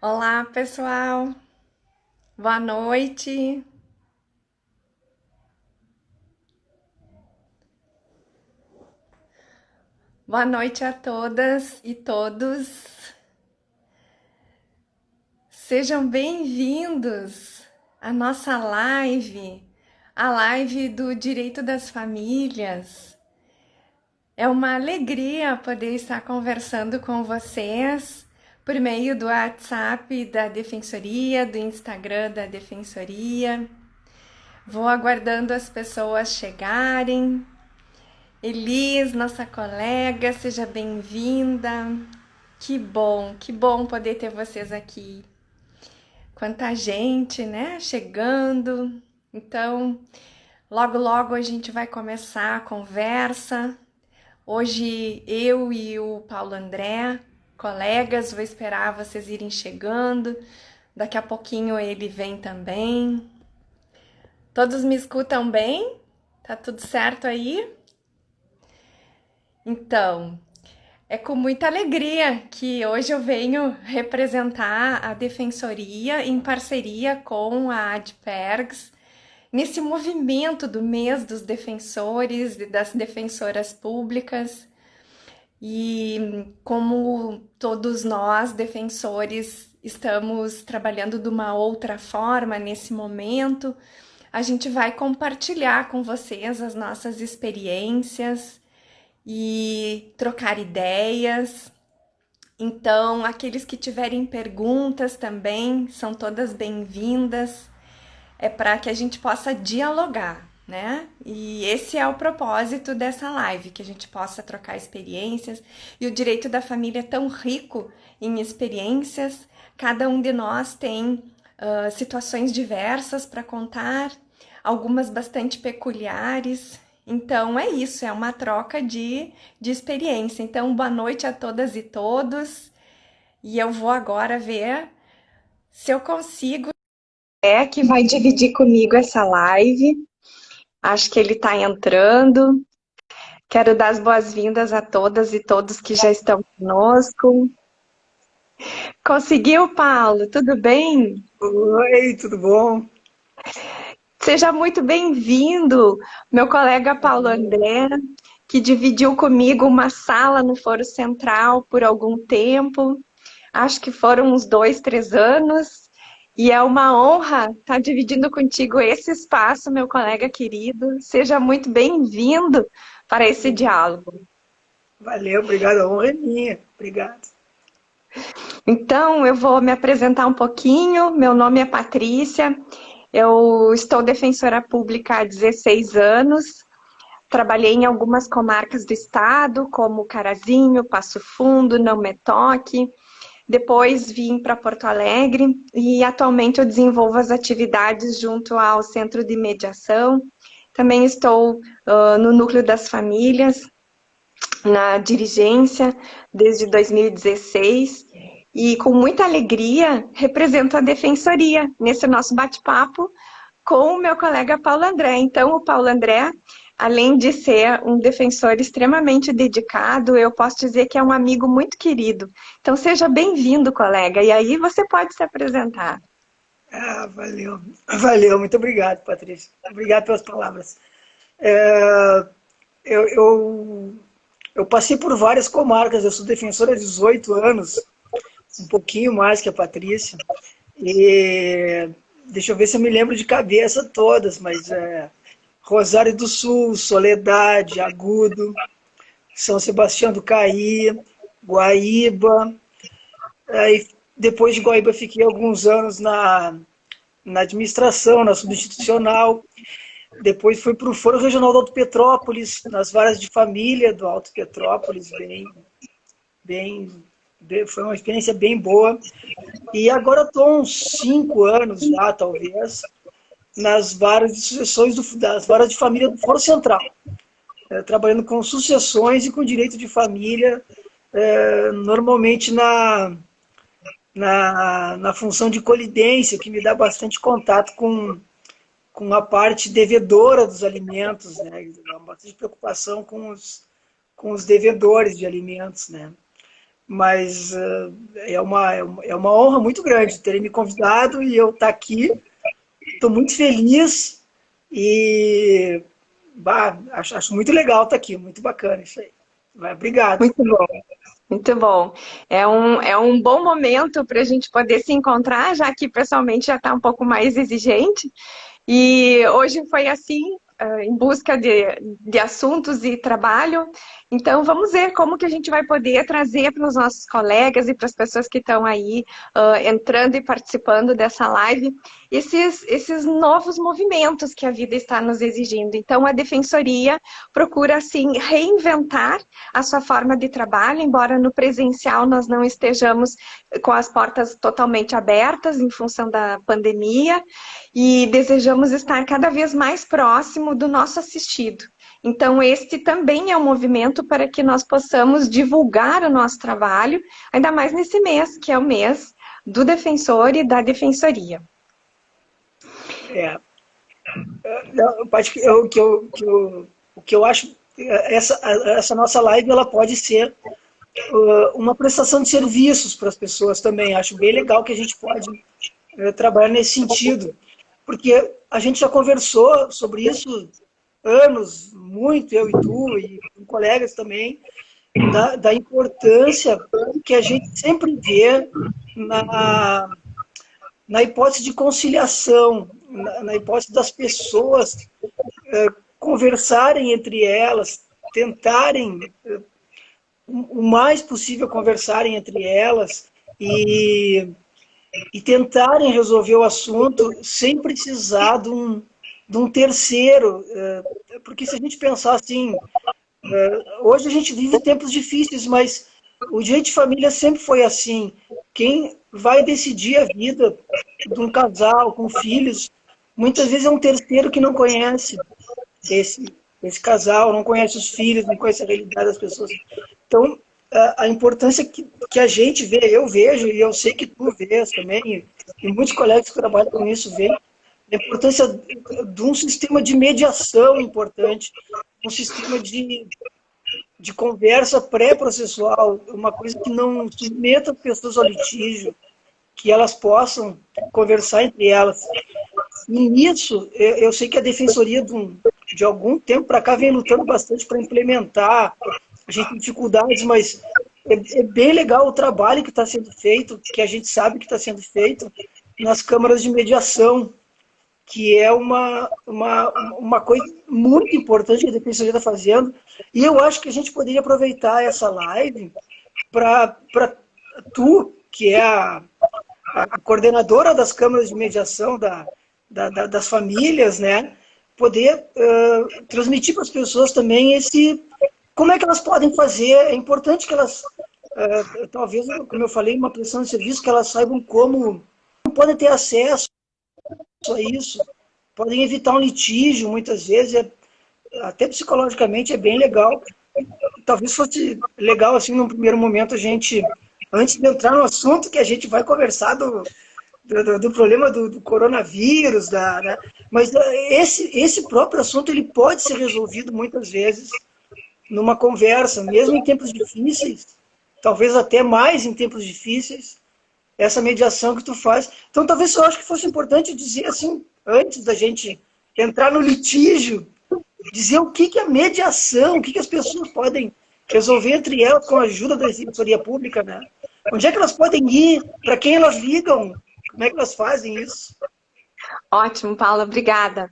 Olá, pessoal. Boa noite. Boa noite a todas e todos. Sejam bem-vindos à nossa live, a live do Direito das Famílias. É uma alegria poder estar conversando com vocês por meio do WhatsApp da Defensoria, do Instagram da Defensoria. Vou aguardando as pessoas chegarem. Elis, nossa colega, seja bem-vinda. Que bom poder ter vocês aqui. Quanta gente, né? Chegando. Então, logo, logo a gente vai começar a conversa. Hoje eu e o Paulo André, colegas, vou esperar vocês irem chegando. Daqui a pouquinho ele vem também. Todos me escutam bem? Tá tudo certo aí? Então, é com muita alegria que hoje eu venho representar a Defensoria em parceria com a ADPERGS nesse movimento do mês dos defensores e das defensoras públicas. E como todos nós, defensores, estamos trabalhando de uma outra forma nesse momento, a gente vai compartilhar com vocês as nossas experiências e trocar ideias. Então, aqueles que tiverem perguntas também são todas bem-vindas. É para que a gente possa dialogar, né? E esse é o propósito dessa live, que a gente possa trocar experiências. E o direito da família é tão rico em experiências. Cada um de nós tem situações diversas para contar, algumas bastante peculiares. Então é isso, é uma troca de experiência. Então, boa noite a todas e todos. E eu vou agora ver se eu consigo. É que vai dividir comigo essa live. Acho que ele está entrando. Quero dar as boas-vindas a todas e todos que já estão conosco. Conseguiu, Paulo? Tudo bem? Oi, tudo bom? Seja muito bem-vindo, meu colega Paulo André, que dividiu comigo uma sala no Foro Central por algum tempo. Acho que foram uns 2, 3 anos. E é uma honra estar dividindo contigo esse espaço, meu colega querido. Seja muito bem-vindo para esse diálogo. Valeu, obrigado, a honra é minha. Obrigado. Então, eu vou me apresentar um pouquinho. Meu nome é Patrícia, eu estou defensora pública há 16 anos. Trabalhei em algumas comarcas do estado, como Carazinho, Passo Fundo, Não Me Toque. Depois vim para Porto Alegre e atualmente eu desenvolvo as atividades junto ao Centro de Mediação. Também estou no Núcleo das Famílias, na dirigência, desde 2016. E com muita alegria represento a Defensoria nesse nosso bate-papo com o meu colega Paulo André. Então, o Paulo André, além de ser um defensor extremamente dedicado, eu posso dizer que é um amigo muito querido. Então, seja bem-vindo, colega. E aí você pode se apresentar. Valeu. Valeu, muito obrigado, Patrícia. Obrigado pelas palavras. É, eu, eu, eu passei por várias comarcas, eu sou defensora há 18 anos, um pouquinho mais que a Patrícia. E deixa eu ver se eu me lembro de cabeça todas, mas Rosário do Sul, Soledade, Agudo, São Sebastião do Caí, Guaíba. Aí, depois de Guaíba, fiquei alguns anos na administração, na subinstitucional. Depois fui para o Foro Regional do Alto Petrópolis, nas varas de família do Alto Petrópolis, foi uma experiência bem boa. E agora estou há uns 5 anos já, talvez, nas varas de sucessões, das varas de família do Foro Central, trabalhando com sucessões e com direito de família, normalmente na função de colidência, que me dá bastante contato com a parte devedora dos alimentos, né? Bastante preocupação com os devedores de alimentos, né? mas é uma honra muito grande terem me convidado e eu estar aqui. Estou muito feliz e acho muito legal estar aqui, muito bacana isso aí. Obrigado. Muito bom. Muito bom. É um bom momento para a gente poder se encontrar, já que pessoalmente já está um pouco mais exigente. E hoje foi assim, em busca de assuntos e trabalho. Então, vamos ver como que a gente vai poder trazer para os nossos colegas e para as pessoas que estão aí entrando e participando dessa live, esses novos movimentos que a vida está nos exigindo. Então, a Defensoria procura, assim, reinventar a sua forma de trabalho, embora no presencial nós não estejamos com as portas totalmente abertas em função da pandemia, e desejamos estar cada vez mais próximo do nosso assistido. Então, este também é um movimento para que nós possamos divulgar o nosso trabalho, ainda mais nesse mês, que é o mês do defensor e da defensoria. O que eu acho, essa nossa live ela pode ser uma prestação de serviços para as pessoas também. Acho bem legal que a gente pode trabalhar nesse sentido, porque a gente já conversou sobre isso anos, muito, eu e tu, e com colegas também, da importância que a gente sempre vê na hipótese de conciliação, na hipótese das pessoas conversarem entre elas, tentarem o mais possível conversarem entre elas e tentarem resolver o assunto sem precisar de um terceiro, porque se a gente pensar assim, hoje a gente vive tempos difíceis, mas o direito de família sempre foi assim. Quem vai decidir a vida de um casal com filhos, muitas vezes é um terceiro que não conhece esse casal, não conhece os filhos, não conhece a realidade das pessoas. Então, a importância que a gente vê, eu vejo, e eu sei que tu vês também, e muitos colegas que trabalham com isso veem, a importância de um sistema de mediação importante, um sistema de conversa pré-processual, uma coisa que não submeta as pessoas ao litígio, que elas possam conversar entre elas. E nisso, eu sei que a Defensoria, de algum tempo para cá, vem lutando bastante para implementar. A gente tem dificuldades, mas é bem legal o trabalho que está sendo feito, que a gente sabe que está sendo feito nas câmaras de mediação, que é uma coisa muito importante que a Defensoria está fazendo. E eu acho que a gente poderia aproveitar essa live para tu, que é a coordenadora das câmaras de mediação das famílias, né, poder transmitir para as pessoas também como é que elas podem fazer. É importante que elas, talvez, como eu falei, uma prestação de serviço, que elas saibam como podem ter acesso a isso, podem evitar um litígio, muitas vezes, até psicologicamente é bem legal. Talvez fosse legal, assim, num primeiro momento, a gente, antes de entrar no assunto, que a gente vai conversar do problema do coronavírus, né? Mas esse próprio assunto ele pode ser resolvido muitas vezes numa conversa, mesmo em tempos difíceis, talvez até mais em tempos difíceis, essa mediação que tu faz. Então, talvez eu acho que fosse importante dizer assim, antes da gente entrar no litígio, dizer o que é mediação, o que as pessoas podem resolver entre elas com a ajuda da Defensoria Pública, né? Onde é que elas podem ir? Para quem elas ligam? Como é que elas fazem isso? Ótimo, Paula, obrigada.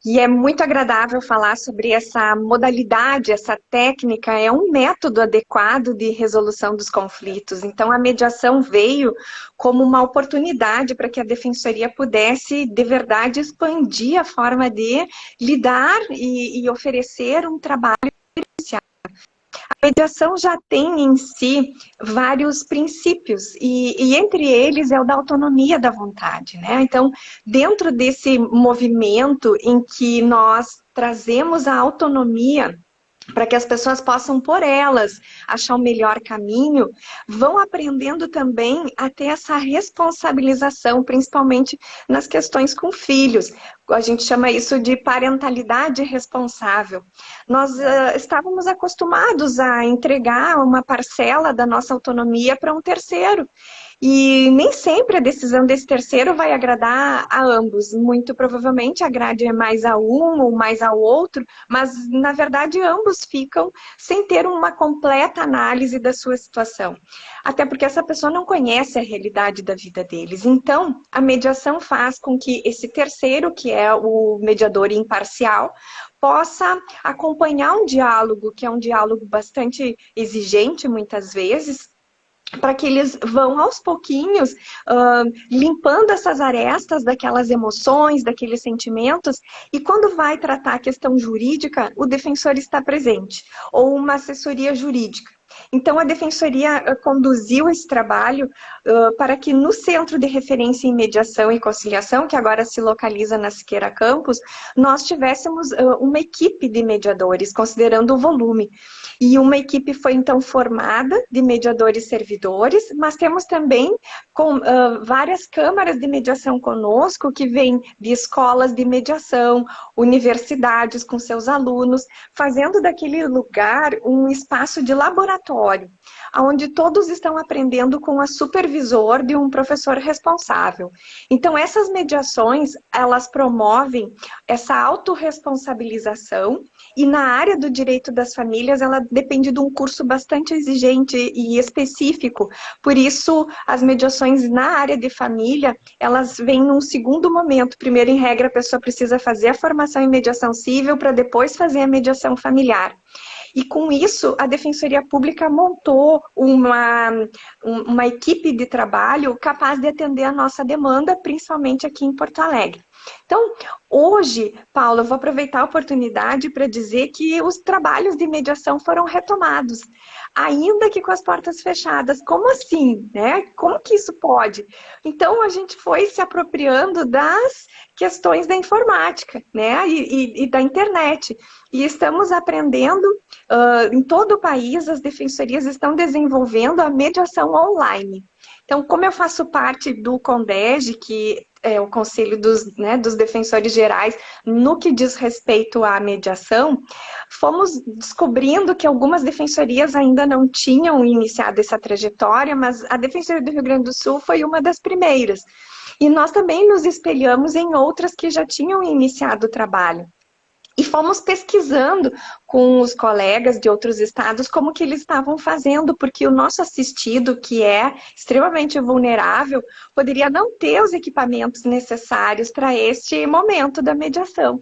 E é muito agradável falar sobre essa modalidade, essa técnica, é um método adequado de resolução dos conflitos. Então, a mediação veio como uma oportunidade para que a Defensoria pudesse, de verdade, expandir a forma de lidar e oferecer um trabalho diferenciado. A mediação já tem em si vários princípios, e entre eles é o da autonomia da vontade, né? Então, dentro desse movimento em que nós trazemos a autonomia para que as pessoas possam, por elas, achar o melhor caminho, vão aprendendo também a ter essa responsabilização, principalmente nas questões com filhos. A gente chama isso de parentalidade responsável. Nós estávamos acostumados a entregar uma parcela da nossa autonomia para um terceiro. E nem sempre a decisão desse terceiro vai agradar a ambos. Muito provavelmente agrade mais a um ou mais ao outro, mas na verdade ambos ficam sem ter uma completa análise da sua situação. Até porque essa pessoa não conhece a realidade da vida deles. Então, a mediação faz com que esse terceiro, que é o mediador imparcial, possa acompanhar um diálogo, que é um diálogo bastante exigente muitas vezes, para que eles vão aos pouquinhos limpando essas arestas daquelas emoções, daqueles sentimentos, e quando vai tratar a questão jurídica, o defensor está presente, ou uma assessoria jurídica. Então, a Defensoria conduziu esse trabalho para que no Centro de Referência em Mediação e Conciliação, que agora se localiza na Siqueira Campos, nós tivéssemos uma equipe de mediadores, considerando o volume. E uma equipe foi, então, formada de mediadores servidores, mas temos também várias câmaras de mediação conosco, que vêm de escolas de mediação, universidades com seus alunos, fazendo daquele lugar um espaço de laboratório, onde todos estão aprendendo com a supervisor de um professor responsável. Então, essas mediações, elas promovem essa autorresponsabilização, e na área do direito das famílias, ela depende de um curso bastante exigente e específico. Por isso, as mediações na área de família, elas vêm num segundo momento. Primeiro, em regra, a pessoa precisa fazer a formação em mediação civil para depois fazer a mediação familiar. E com isso, a Defensoria Pública montou uma equipe de trabalho capaz de atender a nossa demanda, principalmente aqui em Porto Alegre. Então, hoje, Paulo, eu vou aproveitar a oportunidade para dizer que os trabalhos de mediação foram retomados, ainda que com as portas fechadas. Como assim, né? Como que isso pode? Então, a gente foi se apropriando das questões da informática, né? E da internet. E estamos aprendendo, em todo o país, as defensorias estão desenvolvendo a mediação online. Então, como eu faço parte do CONDEG, que é o Conselho dos Defensores Gerais, no que diz respeito à mediação, fomos descobrindo que algumas defensorias ainda não tinham iniciado essa trajetória, mas a Defensoria do Rio Grande do Sul foi uma das primeiras. E nós também nos espelhamos em outras que já tinham iniciado o trabalho. E fomos pesquisando com os colegas de outros estados como que eles estavam fazendo, porque o nosso assistido, que é extremamente vulnerável, poderia não ter os equipamentos necessários para este momento da mediação.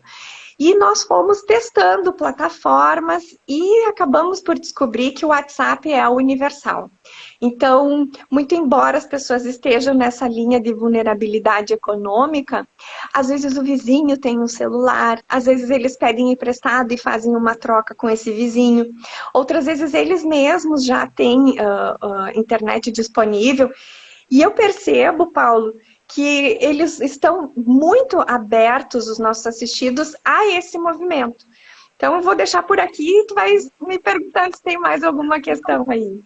E nós fomos testando plataformas e acabamos por descobrir que o WhatsApp é universal. Então, muito embora as pessoas estejam nessa linha de vulnerabilidade econômica, às vezes o vizinho tem um celular, às vezes eles pedem emprestado e fazem uma troca com esse vizinho, outras vezes eles mesmos já têm internet disponível. E eu percebo, Paulo, que eles estão muito abertos, os nossos assistidos, a esse movimento. Então, eu vou deixar por aqui e tu vai me perguntando se tem mais alguma questão aí.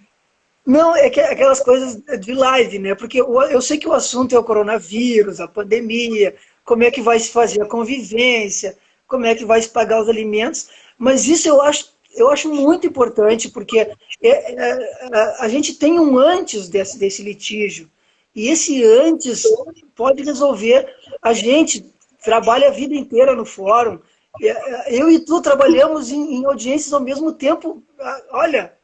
Não, é que aquelas coisas de live, né? Porque eu sei que o assunto é o coronavírus, a pandemia, como é que vai se fazer a convivência, como é que vai se pagar os alimentos, mas isso eu acho muito importante, porque a gente tem um antes desse litígio, e esse antes pode resolver. A gente trabalha a vida inteira no fórum, eu e tu trabalhamos em audiências ao mesmo tempo, olha...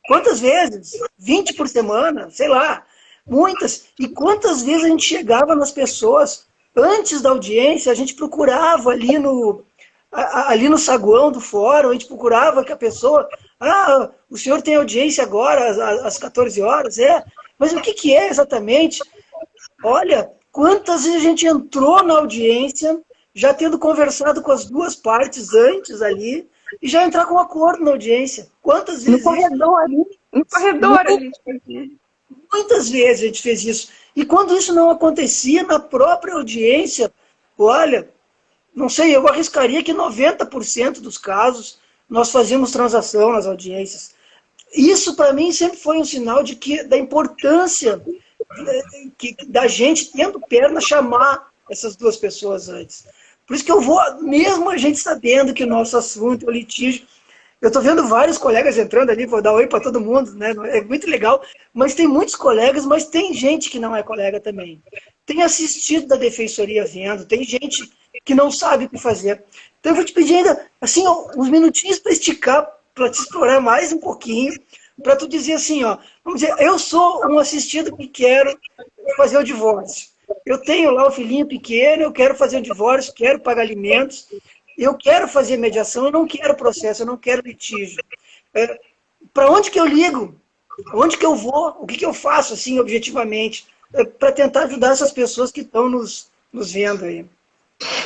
Quantas vezes? 20 por semana? Sei lá. Muitas. E quantas vezes a gente chegava nas pessoas, antes da audiência, a gente procurava ali no saguão do fórum, a gente procurava que a pessoa... Ah, o senhor tem audiência agora, às 14 horas? É. Mas o que é exatamente? Olha, quantas vezes a gente entrou na audiência, já tendo conversado com as duas partes antes ali, e já entrar com um acordo na audiência. Quantas vezes... No corredor a gente fez isso. Muitas vezes a gente fez isso. E quando isso não acontecia na própria audiência, olha, não sei, eu arriscaria que 90% dos casos nós fazíamos transação nas audiências. Isso, para mim, sempre foi um sinal da importância da gente, tendo perna, chamar essas duas pessoas antes. Por isso que eu vou, mesmo a gente sabendo que o nosso assunto é o litígio, eu estou vendo vários colegas entrando ali, vou dar oi para todo mundo, né? É muito legal, mas tem muitos colegas, mas tem gente que não é colega também. Tem assistido da defensoria vendo, tem gente que não sabe o que fazer. Então eu vou te pedir ainda, assim, ó, uns minutinhos para esticar, para te explorar mais um pouquinho, para tu dizer assim, ó, vamos dizer, eu sou um assistido que quero fazer o divórcio. Eu tenho lá o filhinho pequeno, eu quero fazer o divórcio, quero pagar alimentos, eu quero fazer mediação, eu não quero processo, eu não quero litígio. Para onde que eu ligo? Onde que eu vou? O que que eu faço, assim, objetivamente, para tentar ajudar essas pessoas que estão nos vendo aí?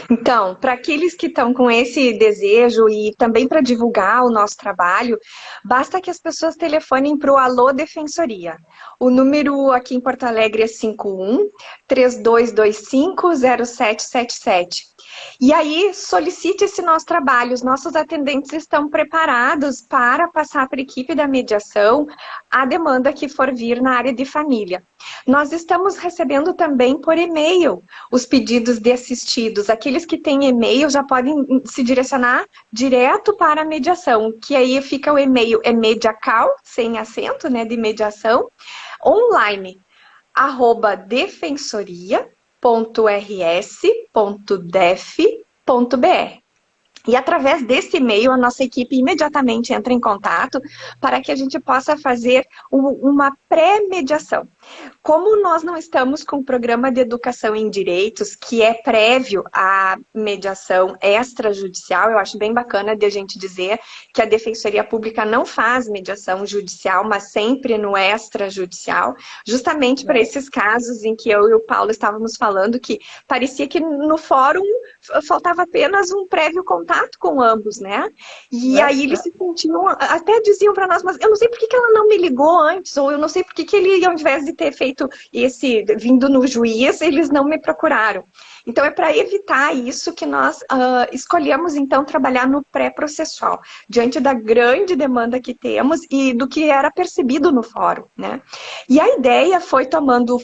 Então, para aqueles que estão com esse desejo e também para divulgar o nosso trabalho, basta que as pessoas telefonem para o Alô Defensoria. O número aqui em Porto Alegre é 51-3225-0777. E aí, solicite esse nosso trabalho. Os nossos atendentes estão preparados para passar para a equipe da mediação a demanda que for vir na área de família. Nós estamos recebendo também por e-mail os pedidos de assistidos. Aqueles que têm e-mail já podem se direcionar direto para a mediação, que aí fica o e-mail, é mediacal, sem acento, né, de mediação, online, @defensoria.rs.def.br. E através desse e-mail, a nossa equipe imediatamente entra em contato para que a gente possa fazer uma pré-mediação. Como nós não estamos com o programa de educação em direitos, que é prévio à mediação extrajudicial, eu acho bem bacana de a gente dizer que a Defensoria Pública não faz mediação judicial, mas sempre no extrajudicial, justamente para esses casos em que eu e o Paulo estávamos falando que parecia que no fórum faltava apenas um prévio contato com ambos, né? E aí eles se sentiam, até diziam para nós, mas eu não sei por que ela não me ligou antes, ou eu não sei por que ele, ao invés de ter feito esse, vindo no juiz, eles não me procuraram. Então, é para evitar isso que nós escolhemos, então, trabalhar no pré-processual, diante da grande demanda que temos e do que era percebido no fórum, né? E a ideia foi tomando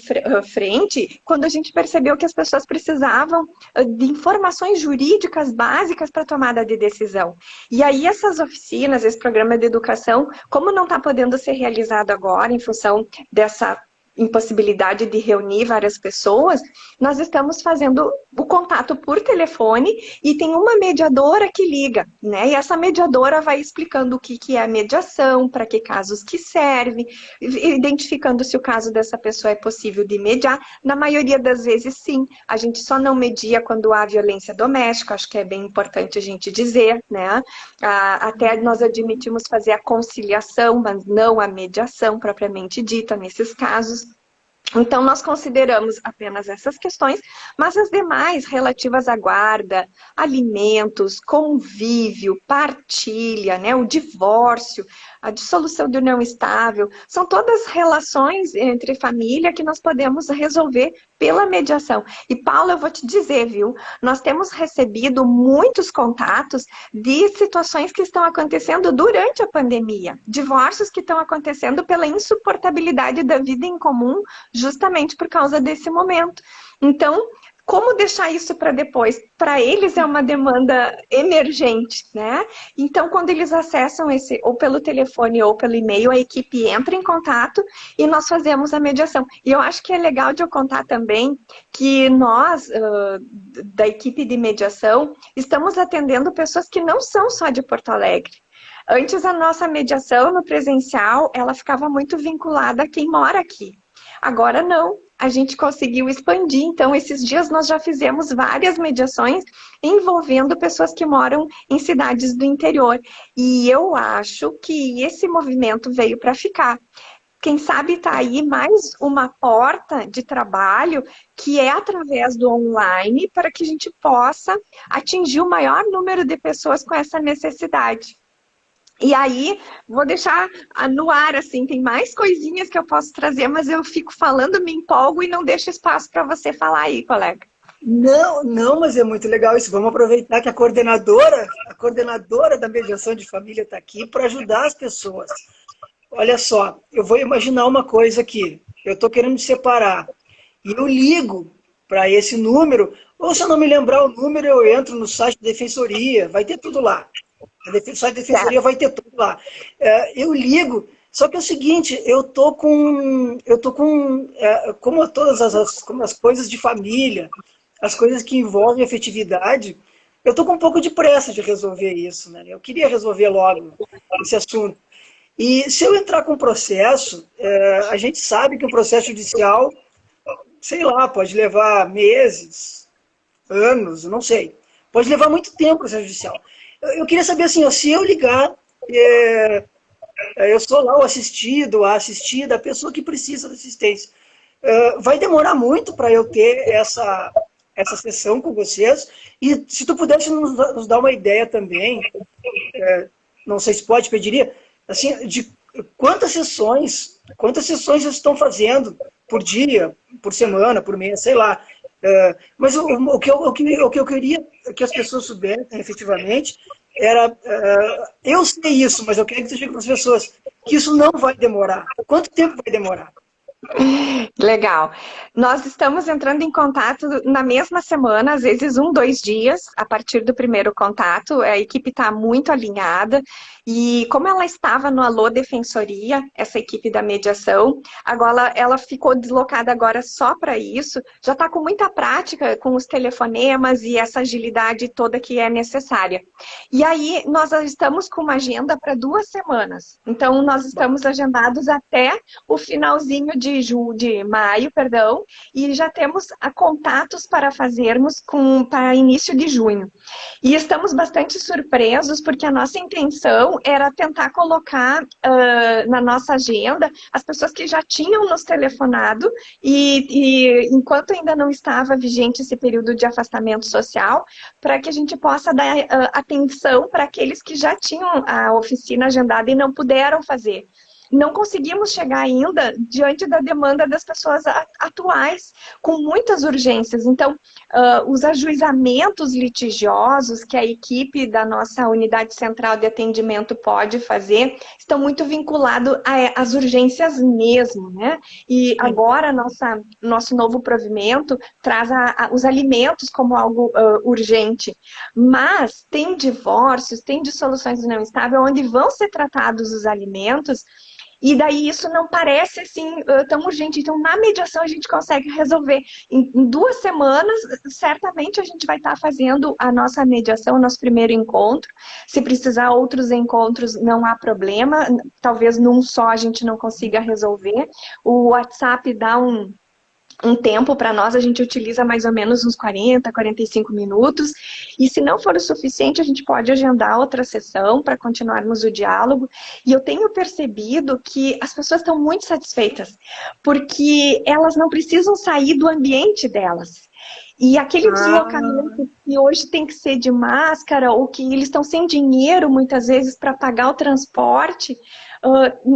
frente quando a gente percebeu que as pessoas precisavam de informações jurídicas básicas para tomada de decisão. E aí, essas oficinas, esse programa de educação, como não está podendo ser realizado agora, em função dessa impossibilidade de reunir várias pessoas, nós estamos fazendo o contato por telefone e tem uma mediadora que liga, né? E essa mediadora vai explicando o que é a mediação, para que casos que serve, identificando se o caso dessa pessoa é possível de mediar. Na maioria das vezes, sim. A gente só não media quando há violência doméstica, acho que é bem importante a gente dizer, né? Até nós admitimos fazer a conciliação, mas não a mediação propriamente dita nesses casos. Então, nós consideramos apenas essas questões, mas as demais relativas à guarda, alimentos, convívio, partilha, né, o divórcio, a dissolução de união estável, são todas relações entre família que nós podemos resolver pela mediação. E, Paulo, eu vou te dizer, viu, nós temos recebido muitos contatos de situações que estão acontecendo durante a pandemia, divórcios que estão acontecendo pela insuportabilidade da vida em comum, justamente por causa desse momento. Então, como deixar isso para depois? Para eles é uma demanda emergente, né? Então, quando eles acessam esse, ou pelo telefone ou pelo e-mail, a equipe entra em contato e nós fazemos a mediação. E eu acho que é legal de eu contar também que nós, da equipe de mediação, estamos atendendo pessoas que não são só de Porto Alegre. Antes, a nossa mediação no presencial, ela ficava muito vinculada a quem mora aqui. Agora não, a gente conseguiu expandir, então esses dias nós já fizemos várias mediações envolvendo pessoas que moram em cidades do interior. E eu acho que esse movimento veio para ficar. Quem sabe está aí mais uma porta de trabalho que é através do online para que a gente possa atingir o maior número de pessoas com essa necessidade. E aí, vou deixar no ar, assim, tem mais coisinhas que eu posso trazer, mas eu fico falando, me empolgo e não deixo espaço para você falar aí, colega. Não, não, mas é muito legal isso. Vamos aproveitar que a coordenadora da mediação de família está aqui para ajudar as pessoas. Olha só, eu vou imaginar uma coisa aqui. Eu estou querendo me separar. E eu ligo para esse número, ou se eu não me lembrar o número, eu entro no site da Defensoria, vai ter tudo lá. O site da Defensoria vai ter tudo lá. Eu ligo, só que é o seguinte, como todas como as coisas de família, as coisas que envolvem afetividade, eu tô com um pouco de pressa de resolver isso, né? Eu queria resolver logo esse assunto. E se eu entrar com processo, a gente sabe que um processo judicial, sei lá, pode levar meses, anos, não sei. Pode levar muito tempo o processo judicial. Eu queria saber assim, ó, se eu ligar, eu sou lá o assistido, a assistida, a pessoa que precisa de assistência. Vai demorar muito para eu ter essa sessão com vocês. E se tu pudesse nos dar uma ideia também, não sei se pode, pediria, assim, de quantas sessões vocês estão fazendo por dia, por semana, por mês, sei lá. Mas o que eu queria que as pessoas soubessem, efetivamente, era... eu sei isso, mas eu quero que você chegue para as pessoas, que isso não vai demorar. Quanto tempo vai demorar? Legal. Nós estamos entrando em contato na mesma semana, às vezes 2 dias, a partir do primeiro contato. A equipe está muito alinhada e como ela estava no Alô Defensoria, essa equipe da mediação, agora ela ficou deslocada agora só para isso, já está com muita prática com os telefonemas e essa agilidade toda que é necessária. E aí nós estamos com uma agenda para 2 semanas, então nós estamos agendados até o finalzinho de maio, perdão, e já temos contatos para fazermos para início de junho. E estamos bastante surpresos, porque a nossa intenção era tentar colocar na nossa agenda as pessoas que já tinham nos telefonado e enquanto ainda não estava vigente esse período de afastamento social, para que a gente possa dar atenção para aqueles que já tinham a oficina agendada e não puderam fazer. Não conseguimos chegar ainda diante da demanda das pessoas atuais, com muitas urgências. Então, os ajuizamentos litigiosos que a equipe da nossa unidade central de atendimento pode fazer estão muito vinculados às urgências mesmo, né? E agora, nosso novo provimento traz os alimentos como algo urgente. Mas tem divórcios, tem dissoluções não estáveis, onde vão ser tratados os alimentos. E daí isso não parece assim tão urgente. Então, na mediação, a gente consegue resolver. Em 2 semanas, certamente a gente vai estar fazendo a nossa mediação, o nosso primeiro encontro. Se precisar outros encontros, não há problema. Talvez num só a gente não consiga resolver. O WhatsApp dá um tempo para nós, a gente utiliza mais ou menos uns 40, 45 minutos, e se não for o suficiente, a gente pode agendar outra sessão para continuarmos o diálogo. E eu tenho percebido que as pessoas estão muito satisfeitas, porque elas não precisam sair do ambiente delas. E aquele deslocamento que hoje tem que ser de máscara, ou que eles estão sem dinheiro, muitas vezes, para pagar o transporte,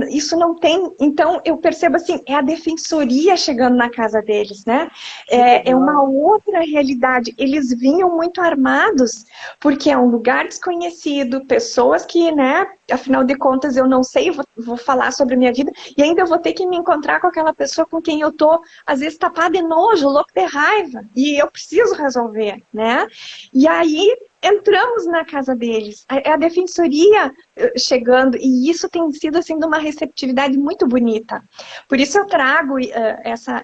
isso não tem. Então, eu percebo assim, é a defensoria chegando na casa deles, né? É uma outra realidade. Eles vinham muito armados, porque é um lugar desconhecido, pessoas que, né, afinal de contas, eu não sei, vou falar sobre a minha vida, e ainda eu vou ter que me encontrar com aquela pessoa com quem eu tô, às vezes, tapada de nojo, louco de raiva, e eu preciso resolver, né? E aí, entramos na casa deles, a defensoria chegando, e isso tem sido assim, de uma receptividade muito bonita. Por isso eu trago essa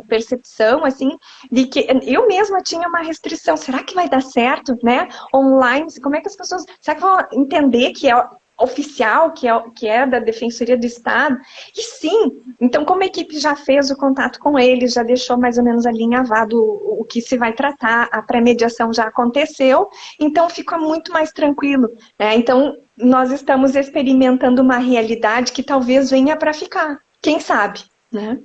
percepção, assim, de que eu mesma tinha uma restrição, será que vai dar certo, né? Online, como é que as pessoas, será que vão entender que é oficial, que é da Defensoria do Estado? E sim, então como a equipe já fez o contato com eles, já deixou mais ou menos alinhavado o que se vai tratar, a pré-mediação já aconteceu, então fica muito mais tranquilo, né? Então nós estamos experimentando uma realidade que talvez venha para ficar, quem sabe, né?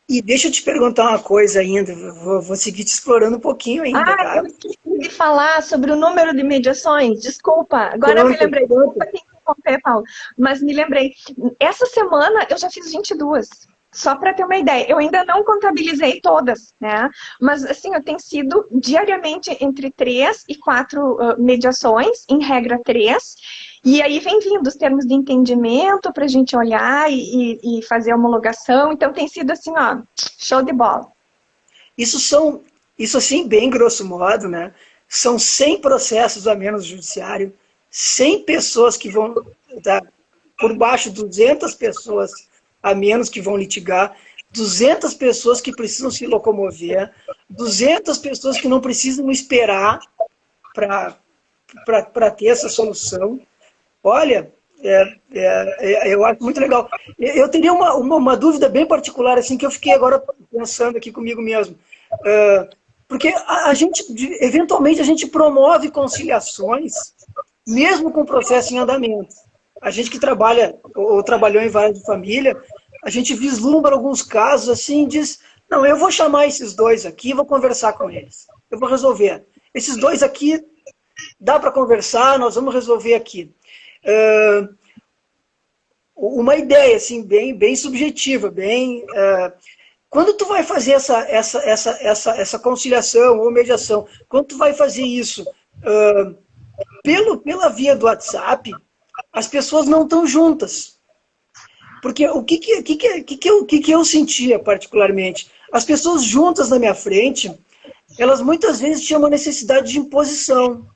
E deixa eu te perguntar uma coisa ainda, vou seguir te explorando um pouquinho ainda, tá? Eu esqueci de falar sobre o número de mediações, desculpa, agora eu me lembrei, desculpa te interromper, Paulo, mas me lembrei, essa semana eu já fiz 22, só para ter uma ideia, eu ainda não contabilizei todas, né, mas assim, eu tenho sido diariamente entre 3 e 4 mediações, em regra 3, e aí vem vindo os termos de entendimento para a gente olhar e fazer a homologação, então tem sido assim, ó, show de bola. Isso assim, bem grosso modo, né? São 100 processos a menos no judiciário, 100 pessoas que vão, tá, por baixo, 200 pessoas a menos que vão litigar, 200 pessoas que precisam se locomover, 200 pessoas que não precisam esperar para ter essa solução. Olha, eu acho muito legal. Eu teria uma dúvida bem particular, assim, que eu fiquei agora pensando aqui comigo mesmo. Porque a gente, eventualmente, a gente promove conciliações, mesmo com o processo em andamento. A gente que trabalha, ou trabalhou em vara de família, a gente vislumbra alguns casos assim, e diz, não, eu vou chamar esses dois aqui, vou conversar com eles. Eu vou resolver. Esses dois aqui, dá para conversar, nós vamos resolver aqui. Uma ideia, assim, bem subjetiva, quando tu vai fazer essa conciliação ou mediação, quando tu vai fazer isso pela via do WhatsApp, as pessoas não estão juntas. Porque o que eu sentia particularmente? As pessoas juntas na minha frente, elas muitas vezes tinham uma necessidade de imposição.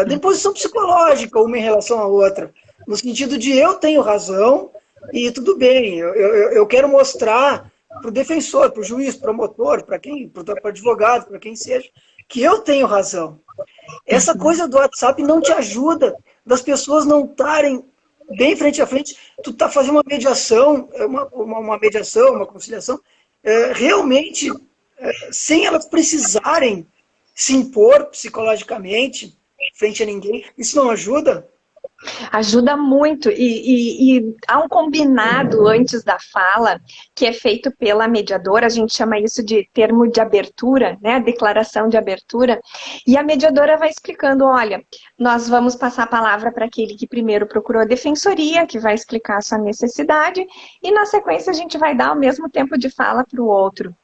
De imposição psicológica, uma em relação à outra. No sentido de eu tenho razão e tudo bem, eu quero mostrar para o defensor, para o juiz, para o promotor, para o advogado, para quem seja, que eu tenho razão. Essa coisa do WhatsApp não te ajuda, das pessoas não estarem bem frente a frente. Tu está fazendo uma mediação, uma conciliação, realmente, sem elas precisarem se impor psicologicamente frente a ninguém. Isso não ajuda? Ajuda muito, e há um combinado antes da fala, que é feito pela mediadora, a gente chama isso de termo de abertura, né, declaração de abertura, e a mediadora vai explicando, olha, nós vamos passar a palavra para aquele que primeiro procurou a defensoria, que vai explicar a sua necessidade, e na sequência a gente vai dar o mesmo tempo de fala para o outro.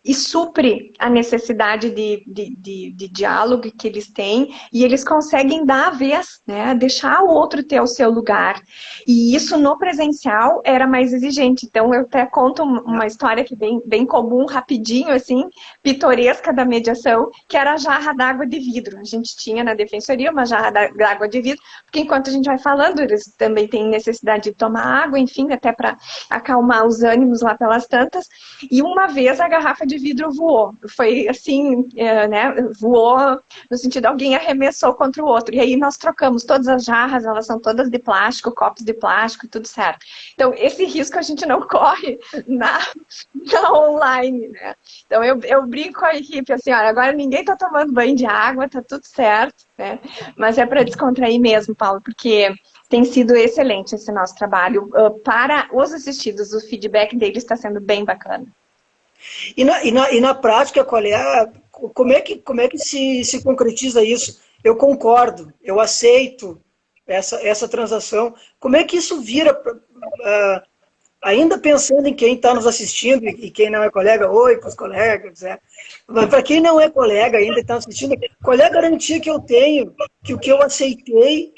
E supre a necessidade de diálogo que eles têm, e eles conseguem dar a vez, né, deixar o outro ter o seu lugar. E isso no presencial era mais exigente. Então eu até conto uma história que bem comum, rapidinho, assim, pitoresca da mediação, que era a jarra d'água de vidro. A gente tinha na defensoria uma jarra d'água de vidro, porque enquanto a gente vai falando, eles também têm necessidade de tomar água, enfim, até para acalmar os lá pelas tantas. E uma vez a garrafa de vidro voou. Foi assim, né? Voou no sentido alguém arremessou contra o outro. E aí nós trocamos todas as jarras, elas são todas de plástico, copos de plástico e tudo certo. Então, esse risco a gente não corre na online, né? Então, eu brinco com a equipe assim, olha, agora ninguém tá tomando banho de água, tá tudo certo, né? Mas é para descontrair mesmo, Paulo, porque tem sido excelente esse nosso trabalho. Para os assistidos, o feedback deles está sendo bem bacana. E na prática, como é que se concretiza isso? Eu concordo, eu aceito essa transação. Como é que isso vira, ainda pensando em quem está nos assistindo e quem não é colega, oi para os colegas, para quem não é colega ainda está assistindo, qual é a garantia que eu tenho que o que eu aceitei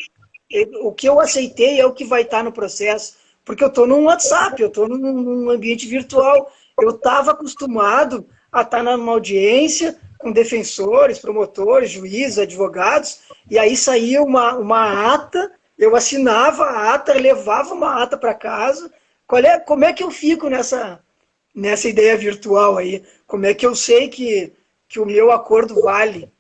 é o que vai estar no processo? Porque eu estou num WhatsApp, eu estou num ambiente virtual. Eu estava acostumado a estar numa audiência com defensores, promotores, juízes, advogados, e aí saía uma ata, eu assinava a ata, levava uma ata para casa. Como é que eu fico nessa ideia virtual aí? Como é que eu sei que o meu acordo vale?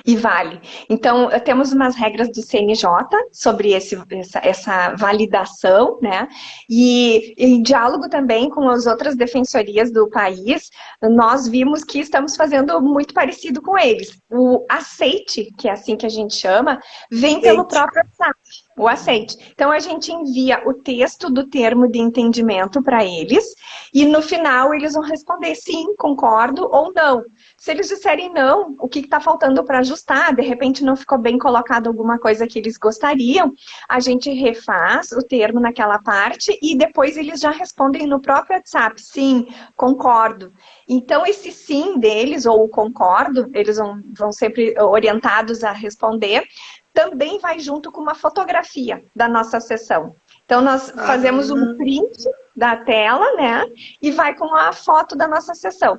E vale. Então, temos umas regras do CNJ sobre essa validação, né? E em diálogo também com as outras defensorias do país, nós vimos que estamos fazendo muito parecido com eles. O aceite, que é assim que a gente chama, vem pelo próprio WhatsApp. O aceite. Então, a gente envia o texto do termo de entendimento para eles e no final eles vão responder sim, concordo ou não. Se eles disserem não, o que está faltando para ajustar, de repente não ficou bem colocado alguma coisa que eles gostariam, a gente refaz o termo naquela parte e depois eles já respondem no próprio WhatsApp, sim, concordo. Então, esse sim deles, ou o concordo, eles vão sempre orientados a responder, também vai junto com uma fotografia da nossa sessão. Então, nós Ah, fazemos um print da tela, né? E vai com a foto da nossa sessão.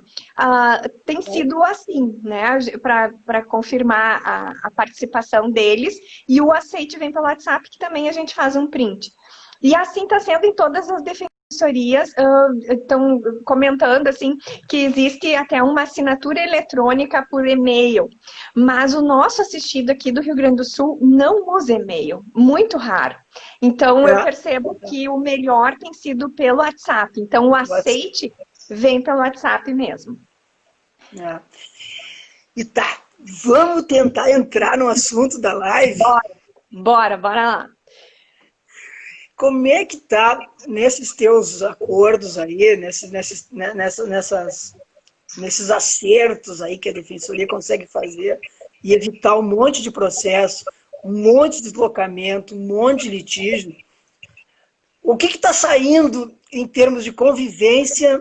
Tem sido assim, né? Para confirmar a participação deles. E o aceite vem pelo WhatsApp, que também a gente faz um print. E assim está sendo em todas as defensorias. Estão comentando assim que existe até uma assinatura eletrônica por e-mail. Mas o nosso assistido aqui do Rio Grande do Sul não usa e-mail. Muito raro. Então, eu é, percebo que o melhor tem sido pelo WhatsApp. Então, o Whats- aceite vem pelo WhatsApp mesmo. é. E tá, vamos tentar entrar no assunto da live. Bora lá. Como é que tá nesses teus acordos aí, nesses acertos aí que a defensoria consegue fazer e evitar um monte de processo, um monte de deslocamento, um monte de litígio? O que está saindo em termos de convivência?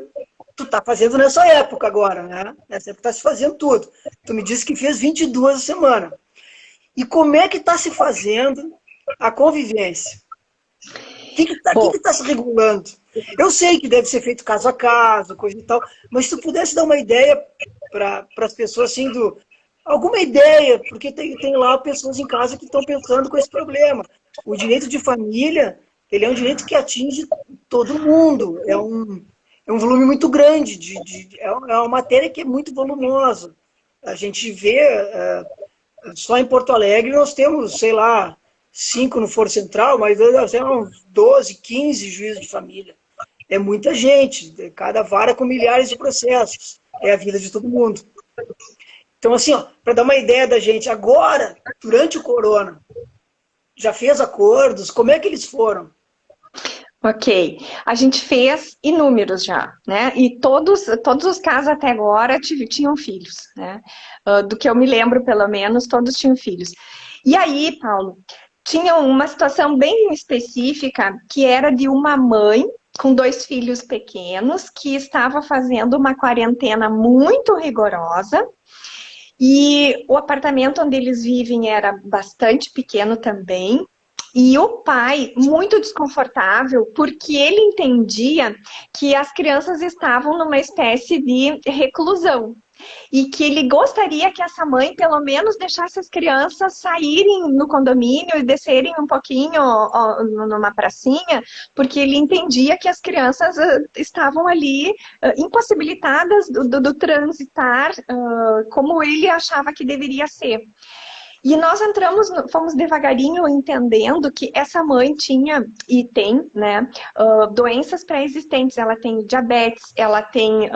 Tu está fazendo nessa época agora, né? Nessa época está se fazendo tudo. Tu me disse que fez 22 a semana. E como é que está se fazendo a convivência? O que está se regulando? Eu sei que deve ser feito caso a caso, coisa e tal, mas se tu pudesse dar uma ideia para as pessoas, assim, alguma ideia, porque tem lá pessoas em casa que estão pensando com esse problema. O direito de família, ele é um direito que atinge todo mundo, é um volume muito grande, é uma matéria que é muito volumosa. A gente vê, só em Porto Alegre nós temos, sei lá, 5 no Foro Central, mas sei lá, uns 12, 15 juízes de família. É muita gente, cada vara com milhares de processos. É a vida de todo mundo. Então, assim, para dar uma ideia da gente, agora, durante o corona, já fez acordos? Como é que eles foram? Ok. A gente fez inúmeros já, né? E todos os casos até agora tinham filhos, né? Do que eu me lembro, pelo menos, todos tinham filhos. E aí, Paulo, tinha uma situação bem específica que era de uma mãe com 2 filhos pequenos que estava fazendo uma quarentena muito rigorosa e o apartamento onde eles vivem era bastante pequeno também. E o pai, muito desconfortável, porque ele entendia que as crianças estavam numa espécie de reclusão. E que ele gostaria que essa mãe, pelo menos, deixasse as crianças saírem no condomínio e descerem um pouquinho numa pracinha, porque ele entendia que as crianças estavam ali impossibilitadas do transitar como ele achava que deveria ser. E nós entramos, fomos devagarinho entendendo que essa mãe tinha e tem, né, doenças pré-existentes. Ela tem diabetes, ela tem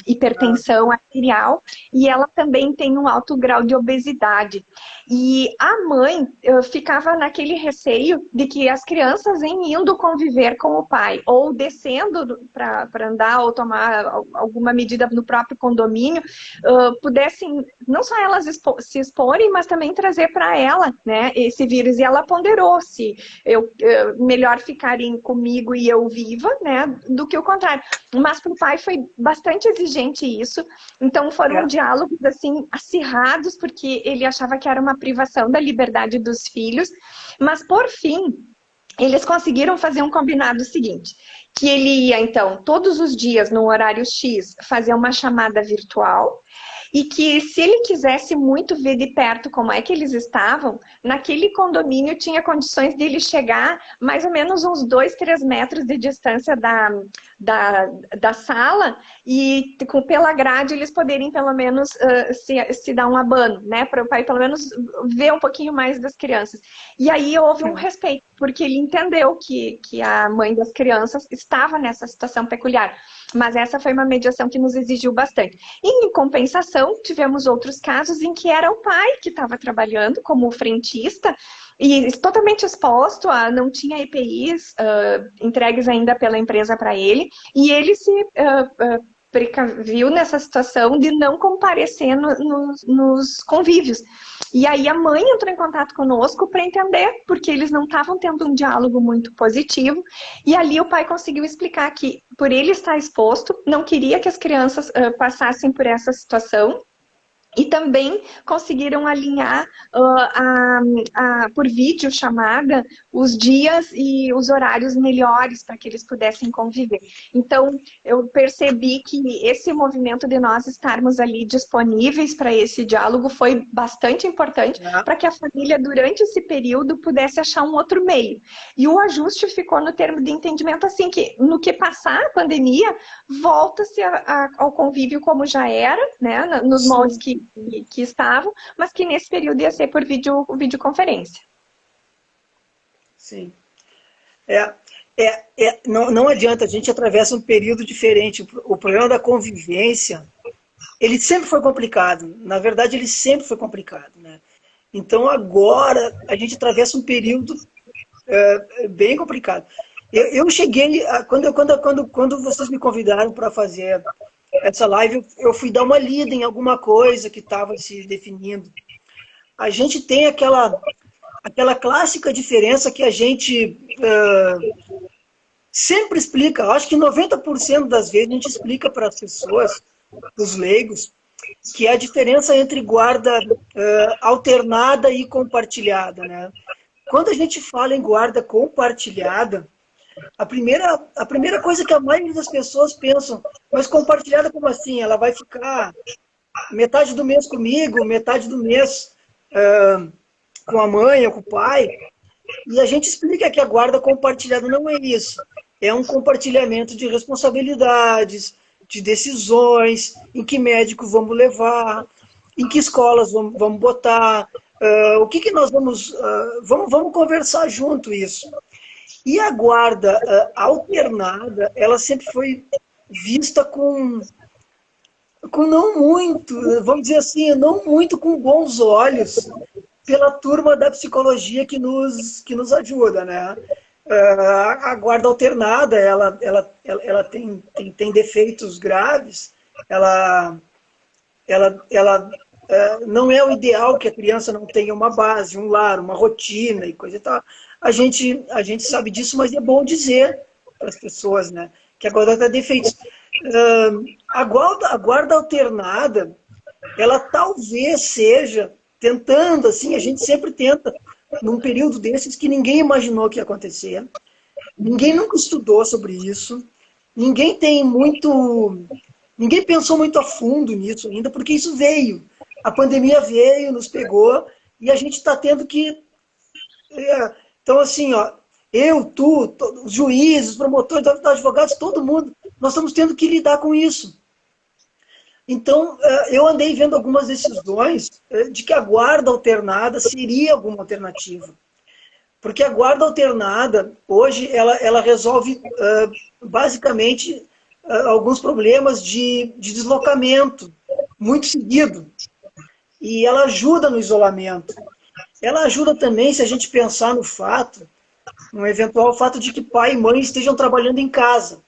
hipertensão arterial e ela também tem um alto grau de obesidade. E a mãe ficava naquele receio de que as crianças, em indo conviver com o pai ou descendo para andar ou tomar alguma medida no próprio condomínio, pudessem não só elas se exporem, mas também trazer para ela, né, esse vírus. E ela ponderou se melhor ficarem comigo e eu viva, né, do que o contrário. Mas para o pai foi bastante exigente isso. Então foram diálogos assim acirrados, porque ele achava que era uma privação da liberdade dos filhos. Mas por fim, eles conseguiram fazer um combinado seguinte, que ele ia então todos os dias no horário X fazer uma chamada virtual. E que se ele quisesse muito ver de perto como é que eles estavam, naquele condomínio tinha condições de ele chegar mais ou menos uns 2, 3 metros de distância da sala e pela grade eles poderem pelo menos se dar um abano, né? Para o pai pelo menos ver um pouquinho mais das crianças. E aí houve um respeito, porque ele entendeu que a mãe das crianças estava nessa situação peculiar. Mas essa foi uma mediação que nos exigiu bastante. E, em compensação, tivemos outros casos em que era o pai que estava trabalhando como frentista e totalmente exposto, não tinha EPIs entregues ainda pela empresa para ele, e ele se precaviu nessa situação de não comparecer nos convívios. E aí a mãe entrou em contato conosco para entender, porque eles não estavam tendo um diálogo muito positivo, e ali o pai conseguiu explicar que, por ele estar exposto, não queria que as crianças passassem por essa situação, E também conseguiram alinhar por vídeo chamada os dias e os horários melhores para que eles pudessem conviver. Então, eu percebi que esse movimento de nós estarmos ali disponíveis para esse diálogo foi bastante importante É, para que a família, durante esse período, pudesse achar um outro meio. E o ajuste ficou no termo de entendimento assim, que no que passar a pandemia, volta-se ao convívio como já era, né, nos moldes sim, que estavam, mas que nesse período ia ser por videoconferência. sim. É, não adianta, a gente atravessa um período diferente. O problema da convivência, ele sempre foi complicado. Na verdade, ele sempre foi complicado, né? Então, agora, a gente atravessa um período bem complicado. Eu cheguei, quando vocês me convidaram para fazer essa live, eu fui dar uma lida em alguma coisa que estava se definindo. A gente tem aquela clássica diferença que a gente sempre explica. Eu acho que 90% das vezes a gente explica para as pessoas, para os leigos, que é a diferença entre guarda alternada e compartilhada, né? Quando a gente fala em guarda compartilhada, a primeira coisa que a maioria das pessoas pensam, mas compartilhada como assim? Ela vai ficar metade do mês comigo, metade do mês com a mãe ou com o pai? E a gente explica que a guarda compartilhada não é isso. É um compartilhamento de responsabilidades, de decisões, em que médico vamos levar, em que escolas vamos botar, o que nós vamos conversar junto isso. E a guarda alternada, ela sempre foi vista com não muito, vamos dizer assim, não muito com bons olhos pela turma da psicologia que nos ajuda, né? A guarda alternada, ela tem defeitos graves, ela, ela não é o ideal que a criança não tenha uma base, um lar, uma rotina e coisa e tal. A gente sabe disso, mas é bom dizer para as pessoas, né, que a guarda tem defeitos. A guarda alternada, ela talvez seja, tentando, assim, a gente sempre tenta, num período desses que ninguém imaginou que ia acontecer, ninguém nunca estudou sobre isso, ninguém tem muito, ninguém pensou muito a fundo nisso ainda, porque isso veio. A pandemia veio, nos pegou, e a gente está tendo que... Então, assim, ó, eu, tu, os juízes, os promotores, os advogados, todo mundo, nós estamos tendo que lidar com isso. Então, eu andei vendo algumas decisões de que a guarda alternada seria alguma alternativa. Porque a guarda alternada, hoje, ela resolve basicamente alguns problemas de deslocamento muito seguido. E ela ajuda no isolamento. Ela ajuda também, se a gente pensar no fato, no eventual fato de que pai e mãe estejam trabalhando em casa.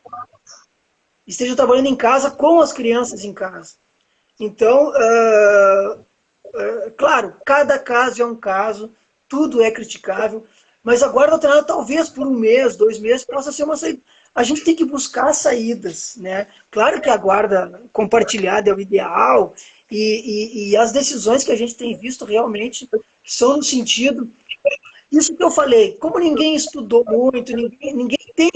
Estejam trabalhando em casa com as crianças em casa. Então, claro, cada caso é um caso, tudo é criticável, mas a guarda alternada talvez por um mês, 2 meses, possa ser uma saída. A gente tem que buscar saídas, né? Claro que a guarda compartilhada é o ideal, e as decisões que a gente tem visto realmente são no sentido... Isso que eu falei, como ninguém estudou muito, ninguém tem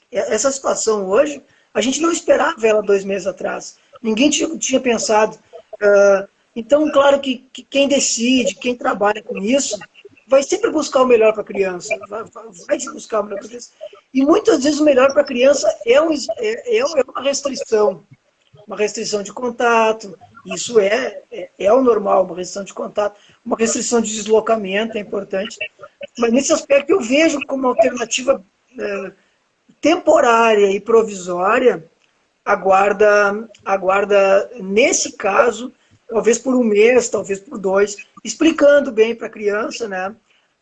essa situação hoje, a gente não esperava ela 2 meses atrás. Ninguém tinha pensado. Então, claro que quem decide, quem trabalha com isso, vai sempre buscar o melhor para a criança. Vai buscar o melhor para a criança. E muitas vezes o melhor para a criança é uma restrição. Uma restrição de contato, isso é o normal, uma restrição de contato, uma restrição de deslocamento é importante. Mas nesse aspecto eu vejo como alternativa temporária e provisória a guarda, nesse caso, talvez por um mês, talvez por 2, explicando bem para a criança, né,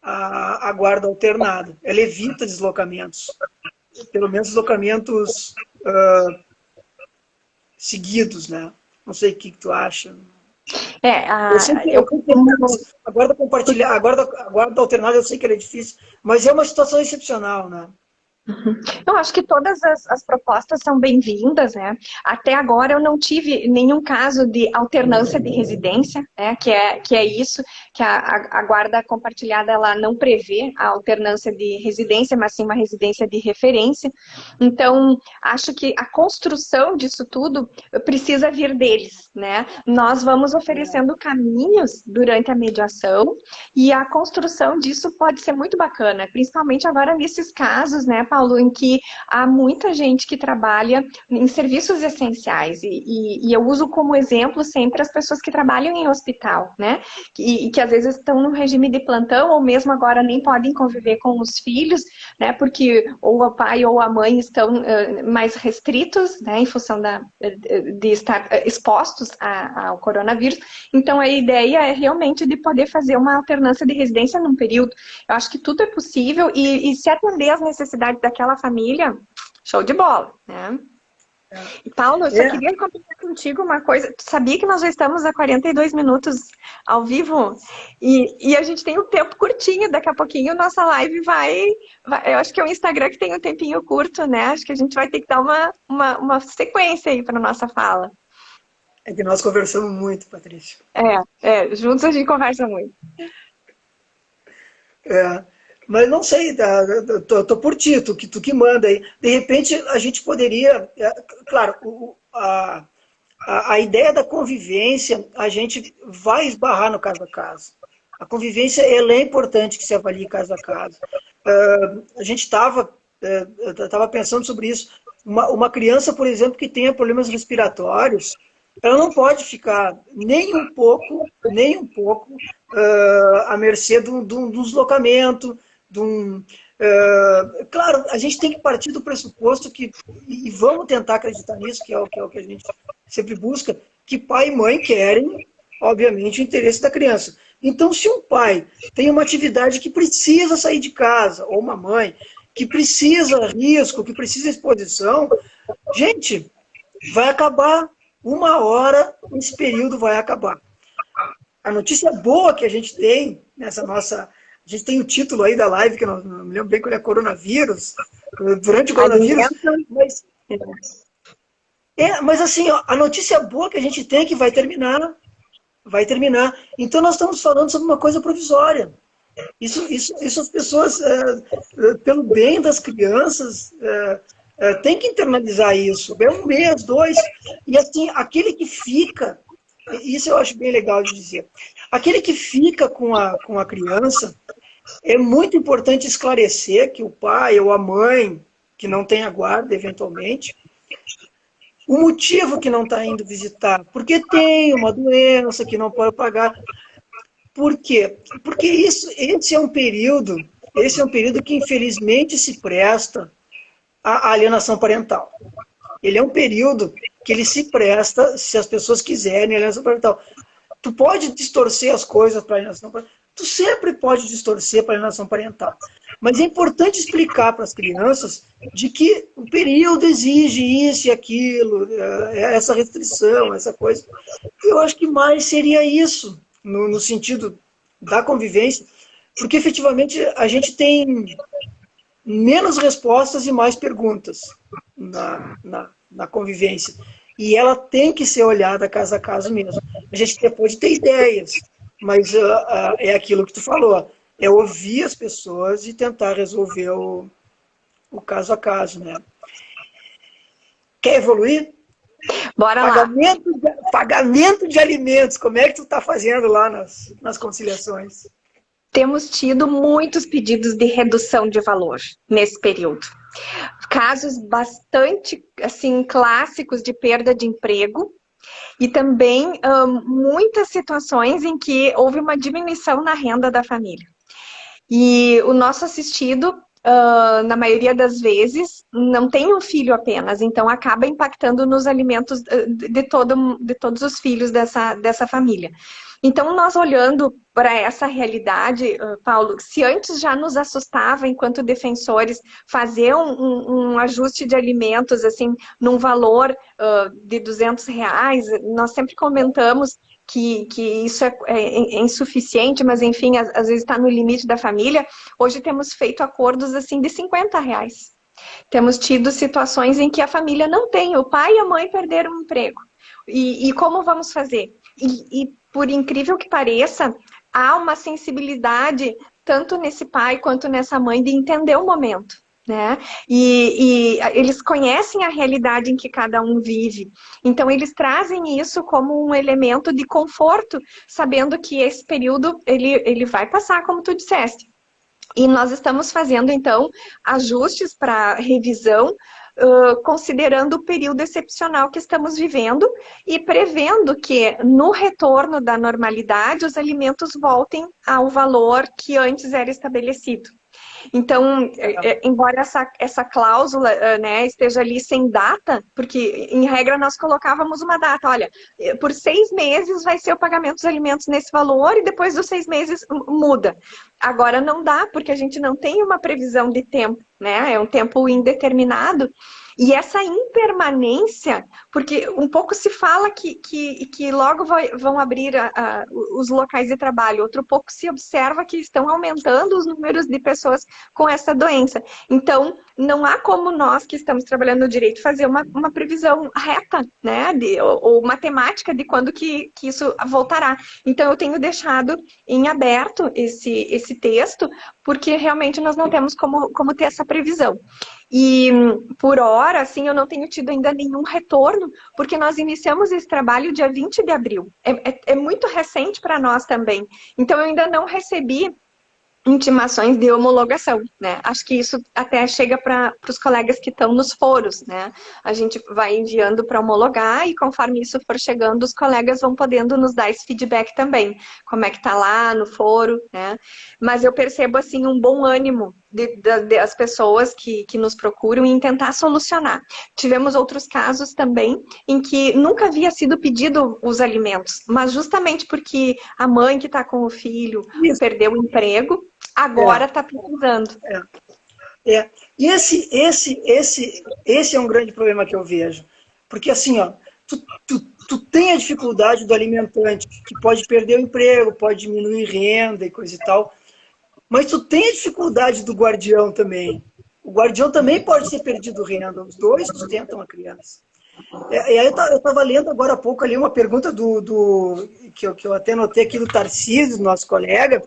a guarda alternada. Ela evita deslocamentos, pelo menos deslocamentos seguidos, né? Não sei o que tu acha. Eu sei que a guarda compartilhar, a guarda alternada, eu sei que ela é difícil, mas é uma situação excepcional, né? Eu acho que todas as propostas são bem-vindas, né? Até agora eu não tive nenhum caso de alternância de residência, né? Que é isso, que a guarda compartilhada ela não prevê a alternância de residência, mas sim uma residência de referência. Então, acho que a construção disso tudo precisa vir deles, né? Nós vamos oferecendo caminhos durante a mediação e a construção disso pode ser muito bacana, principalmente agora nesses casos, né, Paulo, em que há muita gente que trabalha em serviços essenciais, e eu uso como exemplo sempre as pessoas que trabalham em hospital, né, e que às vezes estão no regime de plantão, ou mesmo agora nem podem conviver com os filhos, né, porque ou o pai ou a mãe estão mais restritos, né, em função de estar expostos ao coronavírus. Então a ideia é realmente de poder fazer uma alternância de residência num período. Eu acho que tudo é possível e se atender às necessidades daquela família, show de bola, né? E Paulo, eu só queria comentar contigo uma coisa. Tu sabia que nós já estamos a 42 minutos ao vivo? E a gente tem um tempo curtinho, daqui a pouquinho nossa live vai... Eu acho que é o Instagram que tem um tempinho curto, né? Acho que a gente vai ter que dar uma sequência aí para nossa fala. É que nós conversamos muito, Patrícia. Juntos a gente conversa muito. Mas não sei, tô por ti, tu que manda aí. De repente, a gente poderia... Claro, a ideia da convivência, a gente vai esbarrar no caso a caso. A convivência, ela é importante que se avalie caso a caso. A gente estava pensando sobre isso. Uma criança, por exemplo, que tenha problemas respiratórios, ela não pode ficar nem um pouco à mercê de um deslocamento, claro, a gente tem que partir do pressuposto que, e vamos tentar acreditar nisso, que é o que a gente sempre busca, que pai e mãe querem, obviamente, o interesse da criança. Então, se um pai tem uma atividade que precisa sair de casa, ou uma mãe que precisa risco, que precisa exposição, gente, vai acabar uma hora, esse período vai acabar. A notícia boa que a gente tem nessa nossa... A gente tem o título aí da live, que eu não me lembro bem qual é, coronavírus, durante o coronavírus, mas assim, ó, a notícia boa que a gente tem é que vai terminar. Então nós estamos falando sobre uma coisa provisória. Isso as pessoas, pelo bem das crianças, tem que internalizar isso. É 1 mês, 2, e assim, aquele que fica, isso eu acho bem legal de dizer, aquele que fica com a criança, é muito importante esclarecer que o pai ou a mãe, que não tem a guarda, eventualmente, o motivo que não está indo visitar, porque tem uma doença que não pode pagar. Por quê? Porque esse é um período que infelizmente se presta à alienação parental. Ele é um período que ele se presta, se as pessoas quiserem, alienação parental. Tu pode distorcer as coisas para alienação parental. Tu sempre pode distorcer para alienação parental. Mas é importante explicar para as crianças de que o período exige isso e aquilo, essa restrição, essa coisa. Eu acho que mais seria isso, no sentido da convivência, porque efetivamente a gente tem menos respostas e mais perguntas na convivência. E ela tem que ser olhada caso a caso mesmo. A gente pode ter ideias, mas é aquilo que tu falou, é ouvir as pessoas e tentar resolver o caso a caso, né? Quer evoluir? Bora lá. Pagamento de alimentos, como é que tu está fazendo lá nas conciliações? Temos tido muitos pedidos de redução de valor nesse período. Casos bastante assim, clássicos de perda de emprego e também muitas situações em que houve uma diminuição na renda da família. E o nosso assistido, na maioria das vezes, não tem um filho apenas, então acaba impactando nos alimentos de todos os filhos dessa família. Então, nós olhando para essa realidade, Paulo, se antes já nos assustava, enquanto defensores, fazer um ajuste de alimentos, assim, num valor de R$200, nós sempre comentamos que isso é insuficiente, mas, enfim, às vezes está no limite da família. Hoje temos feito acordos, assim, de R$50. Temos tido situações em que a família não tem, o pai e a mãe perderam o emprego. E como vamos fazer? E por incrível que pareça, há uma sensibilidade tanto nesse pai quanto nessa mãe de entender o momento, né? E eles conhecem a realidade em que cada um vive. Então eles trazem isso como um elemento de conforto, sabendo que esse período ele vai passar, como tu disseste. E nós estamos fazendo, então, ajustes para revisão, considerando o período excepcional que estamos vivendo e prevendo que, no retorno da normalidade, os alimentos voltem ao valor que antes era estabelecido. Então, embora essa cláusula, né, esteja ali sem data, porque em regra nós colocávamos uma data, olha, por 6 meses vai ser o pagamento dos alimentos nesse valor e depois dos 6 meses muda. Agora não dá, porque a gente não tem uma previsão de tempo, né? É um tempo indeterminado. E essa impermanência, porque um pouco se fala que logo vão abrir os locais de trabalho, outro pouco se observa que estão aumentando os números de pessoas com essa doença. Então, não há como nós que estamos trabalhando no direito fazer uma previsão reta, né, ou matemática de quando que isso voltará. Então, eu tenho deixado em aberto esse texto, porque realmente nós não temos como ter essa previsão. E por hora, assim, eu não tenho tido ainda nenhum retorno, porque nós iniciamos esse trabalho dia 20 de abril. É muito recente para nós também. Então, eu ainda não recebi intimações de homologação, né? Acho que isso até chega para os colegas que estão nos foros, né? A gente vai enviando para homologar e conforme isso for chegando, os colegas vão podendo nos dar esse feedback também, como é que tá lá no foro, né? Mas eu percebo, assim, um bom ânimo das pessoas que nos procuram em tentar solucionar. Tivemos outros casos também em que nunca havia sido pedido os alimentos, mas justamente porque a mãe que está com o filho perdeu o emprego, agora está precisando. E esse é um grande problema que eu vejo. Porque assim, ó, tu tem a dificuldade do alimentante, que pode perder o emprego, pode diminuir renda e coisa e tal, mas tu tem a dificuldade do guardião também. O guardião também pode ser perdido renda, os dois sustentam a criança. E aí eu estava lendo agora há pouco ali uma pergunta que eu até notei aqui do Tarcísio, nosso colega,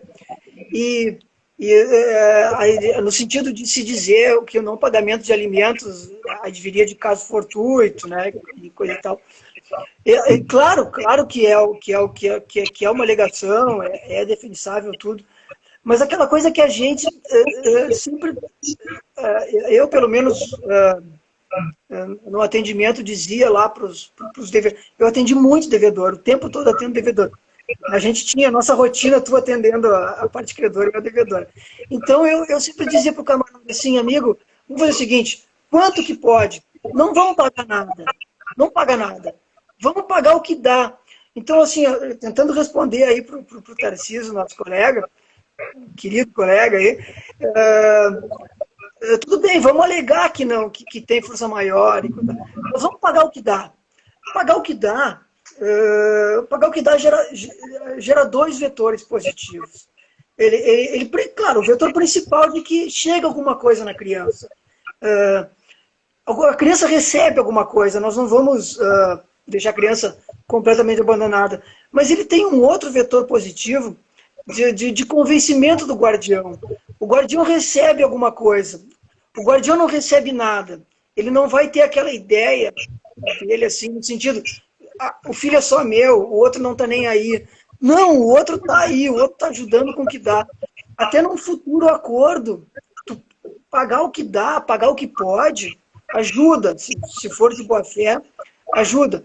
no sentido de se dizer que o não pagamento de alimentos adviria de caso fortuito, né, e coisa e tal. Claro que é uma alegação, é defensável tudo, mas aquela coisa que a gente sempre, eu pelo menos no atendimento dizia lá para os devedores, eu atendi muito devedor, o tempo todo atendo devedor. A gente tinha a nossa rotina, tu atendendo a parte credora e a devedora. Então, eu sempre dizia para o camarada assim, amigo, vamos fazer o seguinte, quanto que pode? Não vamos pagar nada. Não paga nada. Vamos pagar o que dá. Então, assim, tentando responder aí para o Tarcísio, nosso colega, querido colega aí, tudo bem, vamos alegar que não, que tem força maior, mas vamos pagar o que dá. Pagar o que dá gera dois vetores positivos. Claro, o vetor principal de que chega alguma coisa na criança. A criança recebe alguma coisa, nós não vamos deixar a criança completamente abandonada. Mas ele tem um outro vetor positivo de convencimento do guardião. O guardião recebe alguma coisa. O guardião não recebe nada. Ele não vai ter aquela ideia dele, assim, no sentido... o filho é só meu, o outro não está nem aí. Não, o outro está aí, o outro está ajudando com o que dá. Até num futuro acordo, pagar o que dá, pagar o que pode, ajuda, se for de boa fé, ajuda.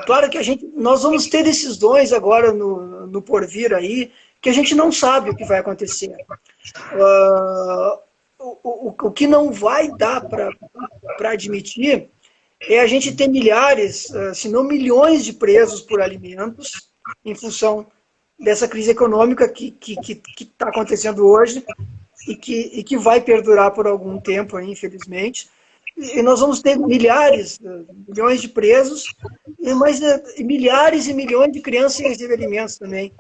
Claro que nós vamos ter decisões agora no porvir aí, que a gente não sabe o que vai acontecer. O que não vai dar para admitir é a gente ter milhares, se não milhões de presos por alimentos em função dessa crise econômica que está acontecendo hoje e que vai perdurar por algum tempo, infelizmente. E nós vamos ter milhares, milhões de presos, mas milhares e milhões de crianças sem receber alimentos também.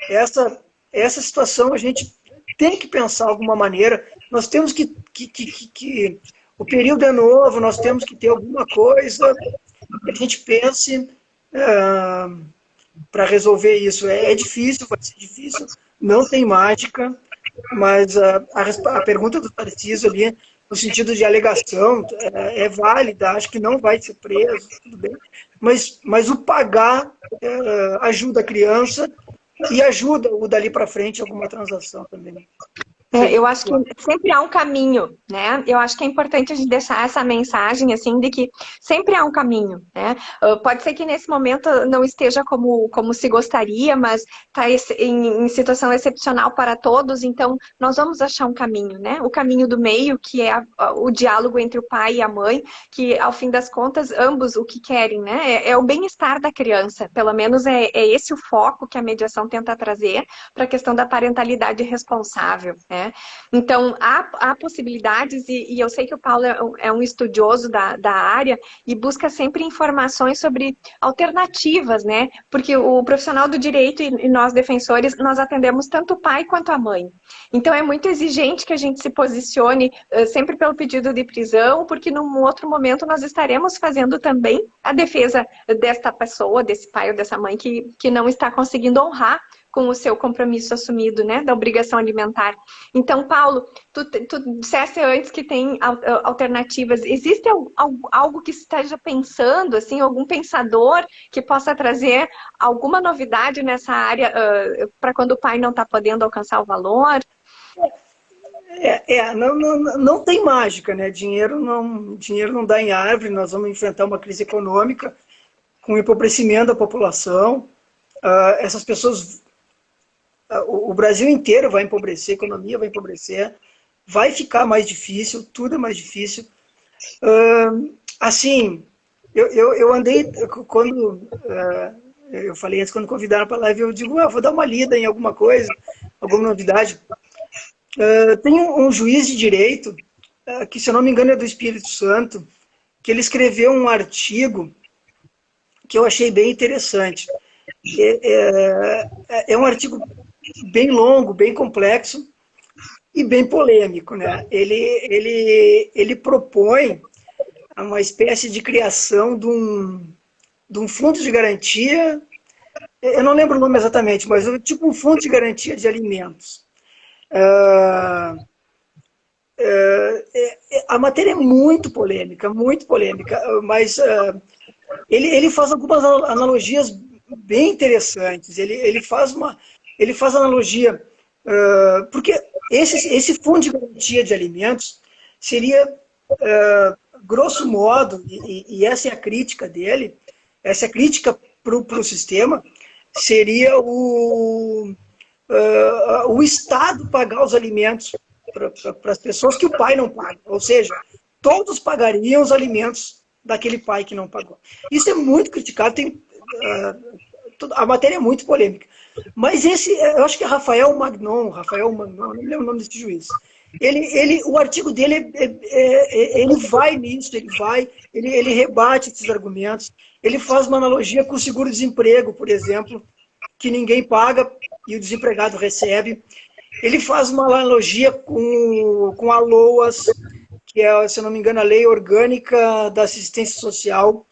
Essa situação a gente tem que pensar alguma maneira. nós temos que o período é novo, nós temos que ter alguma coisa que a gente pense para resolver isso. É difícil, vai ser difícil, não tem mágica, mas a pergunta do Tarcísio ali, no sentido de alegação, é válida, acho que não vai ser preso, tudo bem, mas o pagar ajuda a criança e ajuda o dali para frente alguma transação também. Eu acho que sempre há um caminho, né? Eu acho que é importante a gente deixar essa mensagem, assim, de que sempre há um caminho, né? Pode ser que nesse momento não esteja como se gostaria, mas está em situação excepcional para todos, então nós vamos achar um caminho, né? O caminho do meio, que é o diálogo entre o pai e a mãe, que ao fim das contas, ambos o que querem, né? É o bem-estar da criança, pelo menos é esse o foco que a mediação tenta trazer para a questão da parentalidade responsável, né? Então, há possibilidades, e eu sei que o Paulo é um estudioso da área e busca sempre informações sobre alternativas, né? Porque o profissional do direito e nós defensores, nós atendemos tanto o pai quanto a mãe. Então, é muito exigente que a gente se posicione sempre pelo pedido de prisão, porque num outro momento nós estaremos fazendo também a defesa desta pessoa, desse pai ou dessa mãe que não está conseguindo honrar com o seu compromisso assumido, né, da obrigação alimentar. Então, Paulo, tu disseste antes que tem alternativas. Existe algo que esteja pensando, assim, algum pensador que possa trazer alguma novidade nessa área para quando o pai não está podendo alcançar o valor? Não tem mágica, né? Dinheiro não dá em árvore, nós vamos enfrentar uma crise econômica com o empobrecimento da população. Essas pessoas... O Brasil inteiro vai empobrecer, a economia vai empobrecer, vai ficar mais difícil, tudo é mais difícil. Assim, eu andei, quando eu falei antes, quando convidaram para a live, eu digo, vou dar uma lida em alguma coisa, alguma novidade. Tem um juiz de direito, que se eu não me engano é do Espírito Santo, que ele escreveu um artigo que eu achei bem interessante. É um artigo bem longo, bem complexo e bem polêmico, né? Ele propõe uma espécie de criação de um fundo de garantia, eu não lembro o nome exatamente, mas tipo um fundo de garantia de alimentos. A matéria é muito polêmica, mas ele faz algumas analogias bem interessantes. Ele faz analogia, porque esse fundo de garantia de alimentos seria, grosso modo, e essa é a crítica dele, essa é a crítica para o sistema, seria o Estado pagar os alimentos para as pessoas que o pai não paga. Ou seja, todos pagariam os alimentos daquele pai que não pagou. Isso é muito criticado, a matéria é muito polêmica. Mas eu acho que é Rafael Magnon, não me lembro o nome desse juiz. O artigo dele, ele vai nisso, ele rebate esses argumentos, ele faz uma analogia com o seguro-desemprego, por exemplo, que ninguém paga e o desempregado recebe. Ele faz uma analogia com a LOAS, que é, se eu não me engano, a Lei Orgânica da Assistência Social.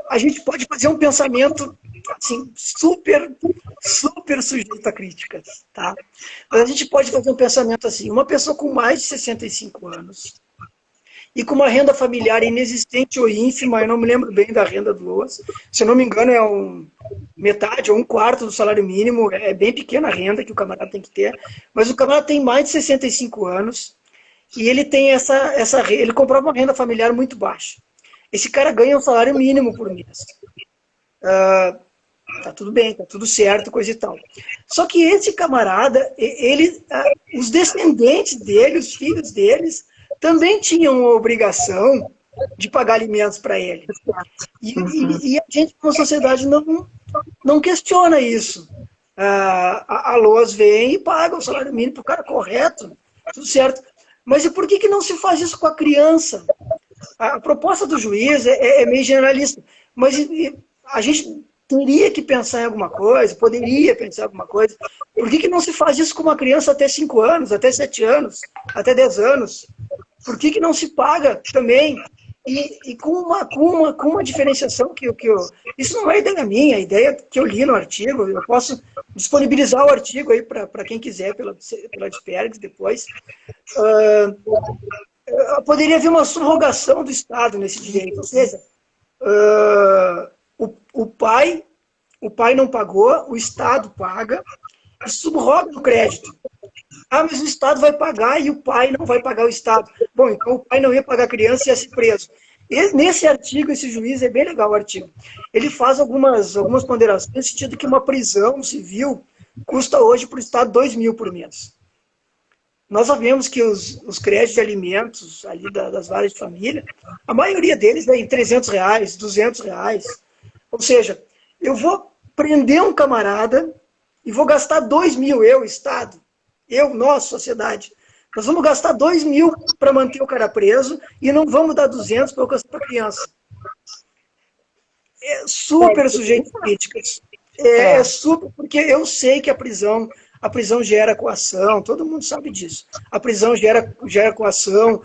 A gente pode fazer um pensamento assim, super sujeito a críticas, tá? Mas a gente pode fazer um pensamento assim, uma pessoa com mais de 65 anos e com uma renda familiar inexistente ou ínfima, eu não me lembro bem da renda do LOAS, se eu não me engano é metade ou um quarto do salário mínimo, é bem pequena a renda que o camarada tem que ter, mas o camarada tem mais de 65 anos e ele tem ele comprova uma renda familiar muito baixa. Esse cara ganha um salário mínimo por mês. Tá tudo bem, tá tudo certo, coisa e tal. Só que esse camarada, os descendentes dele, os filhos deles, também tinham a obrigação de pagar alimentos para ele. E a gente, como sociedade, não questiona isso. A LOAS vem e paga o salário mínimo para o cara correto, tudo certo. Mas e por que não se faz isso com a criança? A proposta do juiz é meio generalista, mas a gente teria que pensar em alguma coisa, poderia pensar em alguma coisa. Por que não se faz isso com uma criança até 5 anos, até 7 anos, até 10 anos? Por que não se paga também? E com uma diferenciação isso não é ideia minha, a ideia que eu li no artigo, eu posso disponibilizar o artigo aí para quem quiser, pela Adpergs depois. Poderia haver uma subrogação do Estado nesse direito, ou seja, o pai não pagou, o Estado paga e subroga no crédito. Ah, mas o Estado vai pagar e o pai não vai pagar o Estado. Bom, então o pai não ia pagar a criança e ia ser preso. Nesse artigo, esse juiz, é bem legal o artigo, ele faz algumas ponderações no sentido que uma prisão civil custa hoje para o Estado 2 mil por mês. Nós sabemos que os créditos de alimentos ali das varas de família, a maioria deles é em R$300, R$200. Ou seja, eu vou prender um camarada e vou gastar 2 mil, eu, Estado, nós, sociedade. Nós vamos gastar 2 mil para manter o cara preso e não vamos dar 200 para alcançar para a criança. É super sujeito a críticas. É super, porque eu sei que a prisão gera coação, todo mundo sabe disso. A prisão gera coação.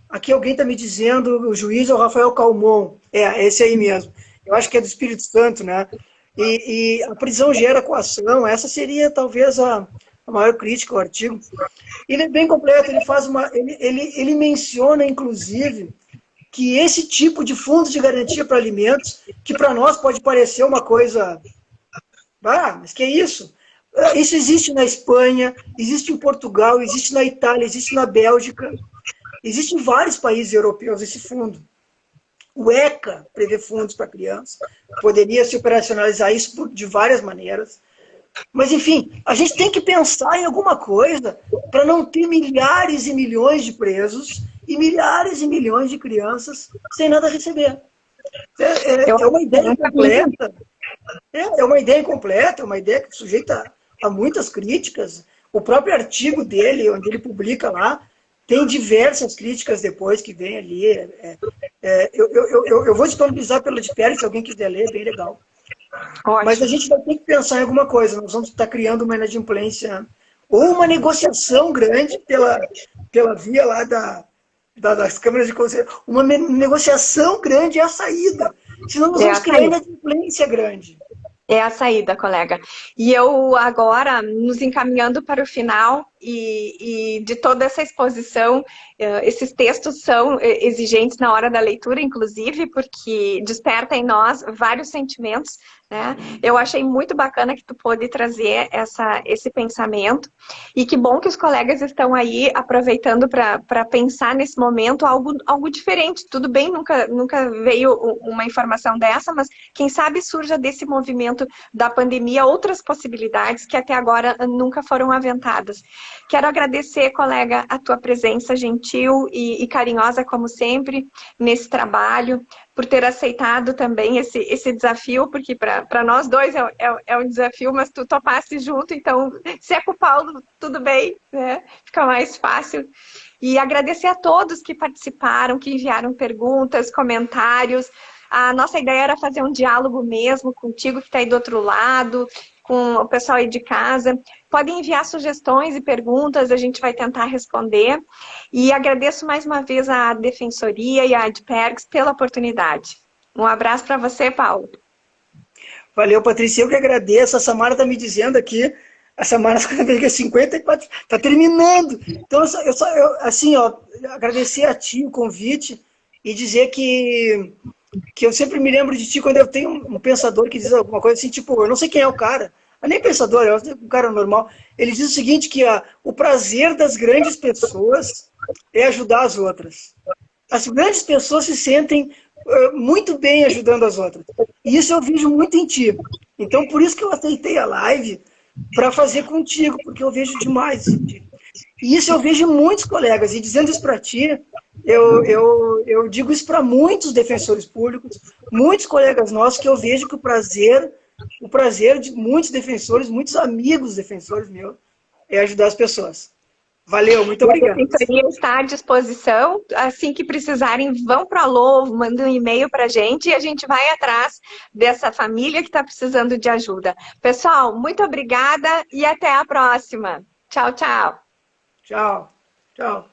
Aqui alguém está me dizendo, o juiz é o Rafael Calmon. Esse aí mesmo. Eu acho que é do Espírito Santo, né? E a prisão gera coação, essa seria talvez a maior crítica ao artigo. Ele é bem completo, ele menciona, inclusive, que esse tipo de fundo de garantia para alimentos, que para nós pode parecer uma coisa... mas que é isso? Isso existe na Espanha, existe em Portugal, existe na Itália, existe na Bélgica, existe em vários países europeus esse fundo. O ECA prevê fundos para crianças, poderia se operacionalizar isso de várias maneiras. Mas, enfim, a gente tem que pensar em alguma coisa para não ter milhares e milhões de presos e milhares e milhões de crianças sem nada a receber. É uma ideia incompleta. É uma ideia incompleta, é uma ideia que sujeita a muitas críticas. O próprio artigo dele, onde ele publica lá, tem diversas críticas depois que vem ali. Eu vou disponibilizar pela Adpergs, se alguém quiser ler, é bem legal. Ótimo. Mas a gente vai ter que pensar em alguma coisa. Nós vamos estar criando uma inadimplência ou uma negociação grande pela via lá das câmaras de conselho. Uma negociação grande é a saída. Senão nós vamos criar inadimplência grande. É a saída, colega. E eu agora, nos encaminhando para o final e de toda essa exposição, esses textos são exigentes na hora da leitura, inclusive, porque desperta em nós vários sentimentos, né? Eu achei muito bacana que tu pôde trazer esse pensamento e que bom que os colegas estão aí aproveitando para pensar nesse momento algo diferente. Tudo bem, nunca veio uma informação dessa, mas quem sabe surja desse movimento da pandemia outras possibilidades que até agora nunca foram aventadas. Quero agradecer, colega, a tua presença gentil e carinhosa, como sempre, nesse trabalho, por ter aceitado também esse desafio, porque para nós dois é um desafio, mas tu topaste junto, então, se é com o Paulo, tudo bem, né? Fica mais fácil. E agradecer a todos que participaram, que enviaram perguntas, comentários. A nossa ideia era fazer um diálogo mesmo contigo que está aí do outro lado, com o pessoal aí de casa. Podem enviar sugestões e perguntas, a gente vai tentar responder. E agradeço mais uma vez à Defensoria e à Adpergs pela oportunidade. Um abraço para você, Paulo. Valeu, Patrícia. Eu que agradeço. A Samara está me dizendo aqui, a Samara é 54, está terminando. Então, assim, ó, agradecer a ti o convite e dizer que eu sempre me lembro de ti quando eu tenho um pensador que diz alguma coisa assim, tipo, eu não sei quem é o cara, nem pensador, é um cara normal. Ele diz o seguinte, que o prazer das grandes pessoas é ajudar as outras. As grandes pessoas se sentem muito bem ajudando as outras. E isso eu vejo muito em ti. Então, por isso que eu aceitei a live para fazer contigo, porque eu vejo demais em ti. E isso eu vejo em muitos colegas. E dizendo isso para ti, eu digo isso para muitos defensores públicos, muitos colegas nossos, que eu vejo que o prazer de muitos defensores, muitos amigos defensores meus, é ajudar as pessoas. Valeu, muito E a obrigado. Defensoria está à disposição. Assim que precisarem, vão para o Alô, mandem um e-mail para a gente e a gente vai atrás dessa família que está precisando de ajuda. Pessoal, muito obrigada e até a próxima. Tchau, tchau. Tchau. Tchau.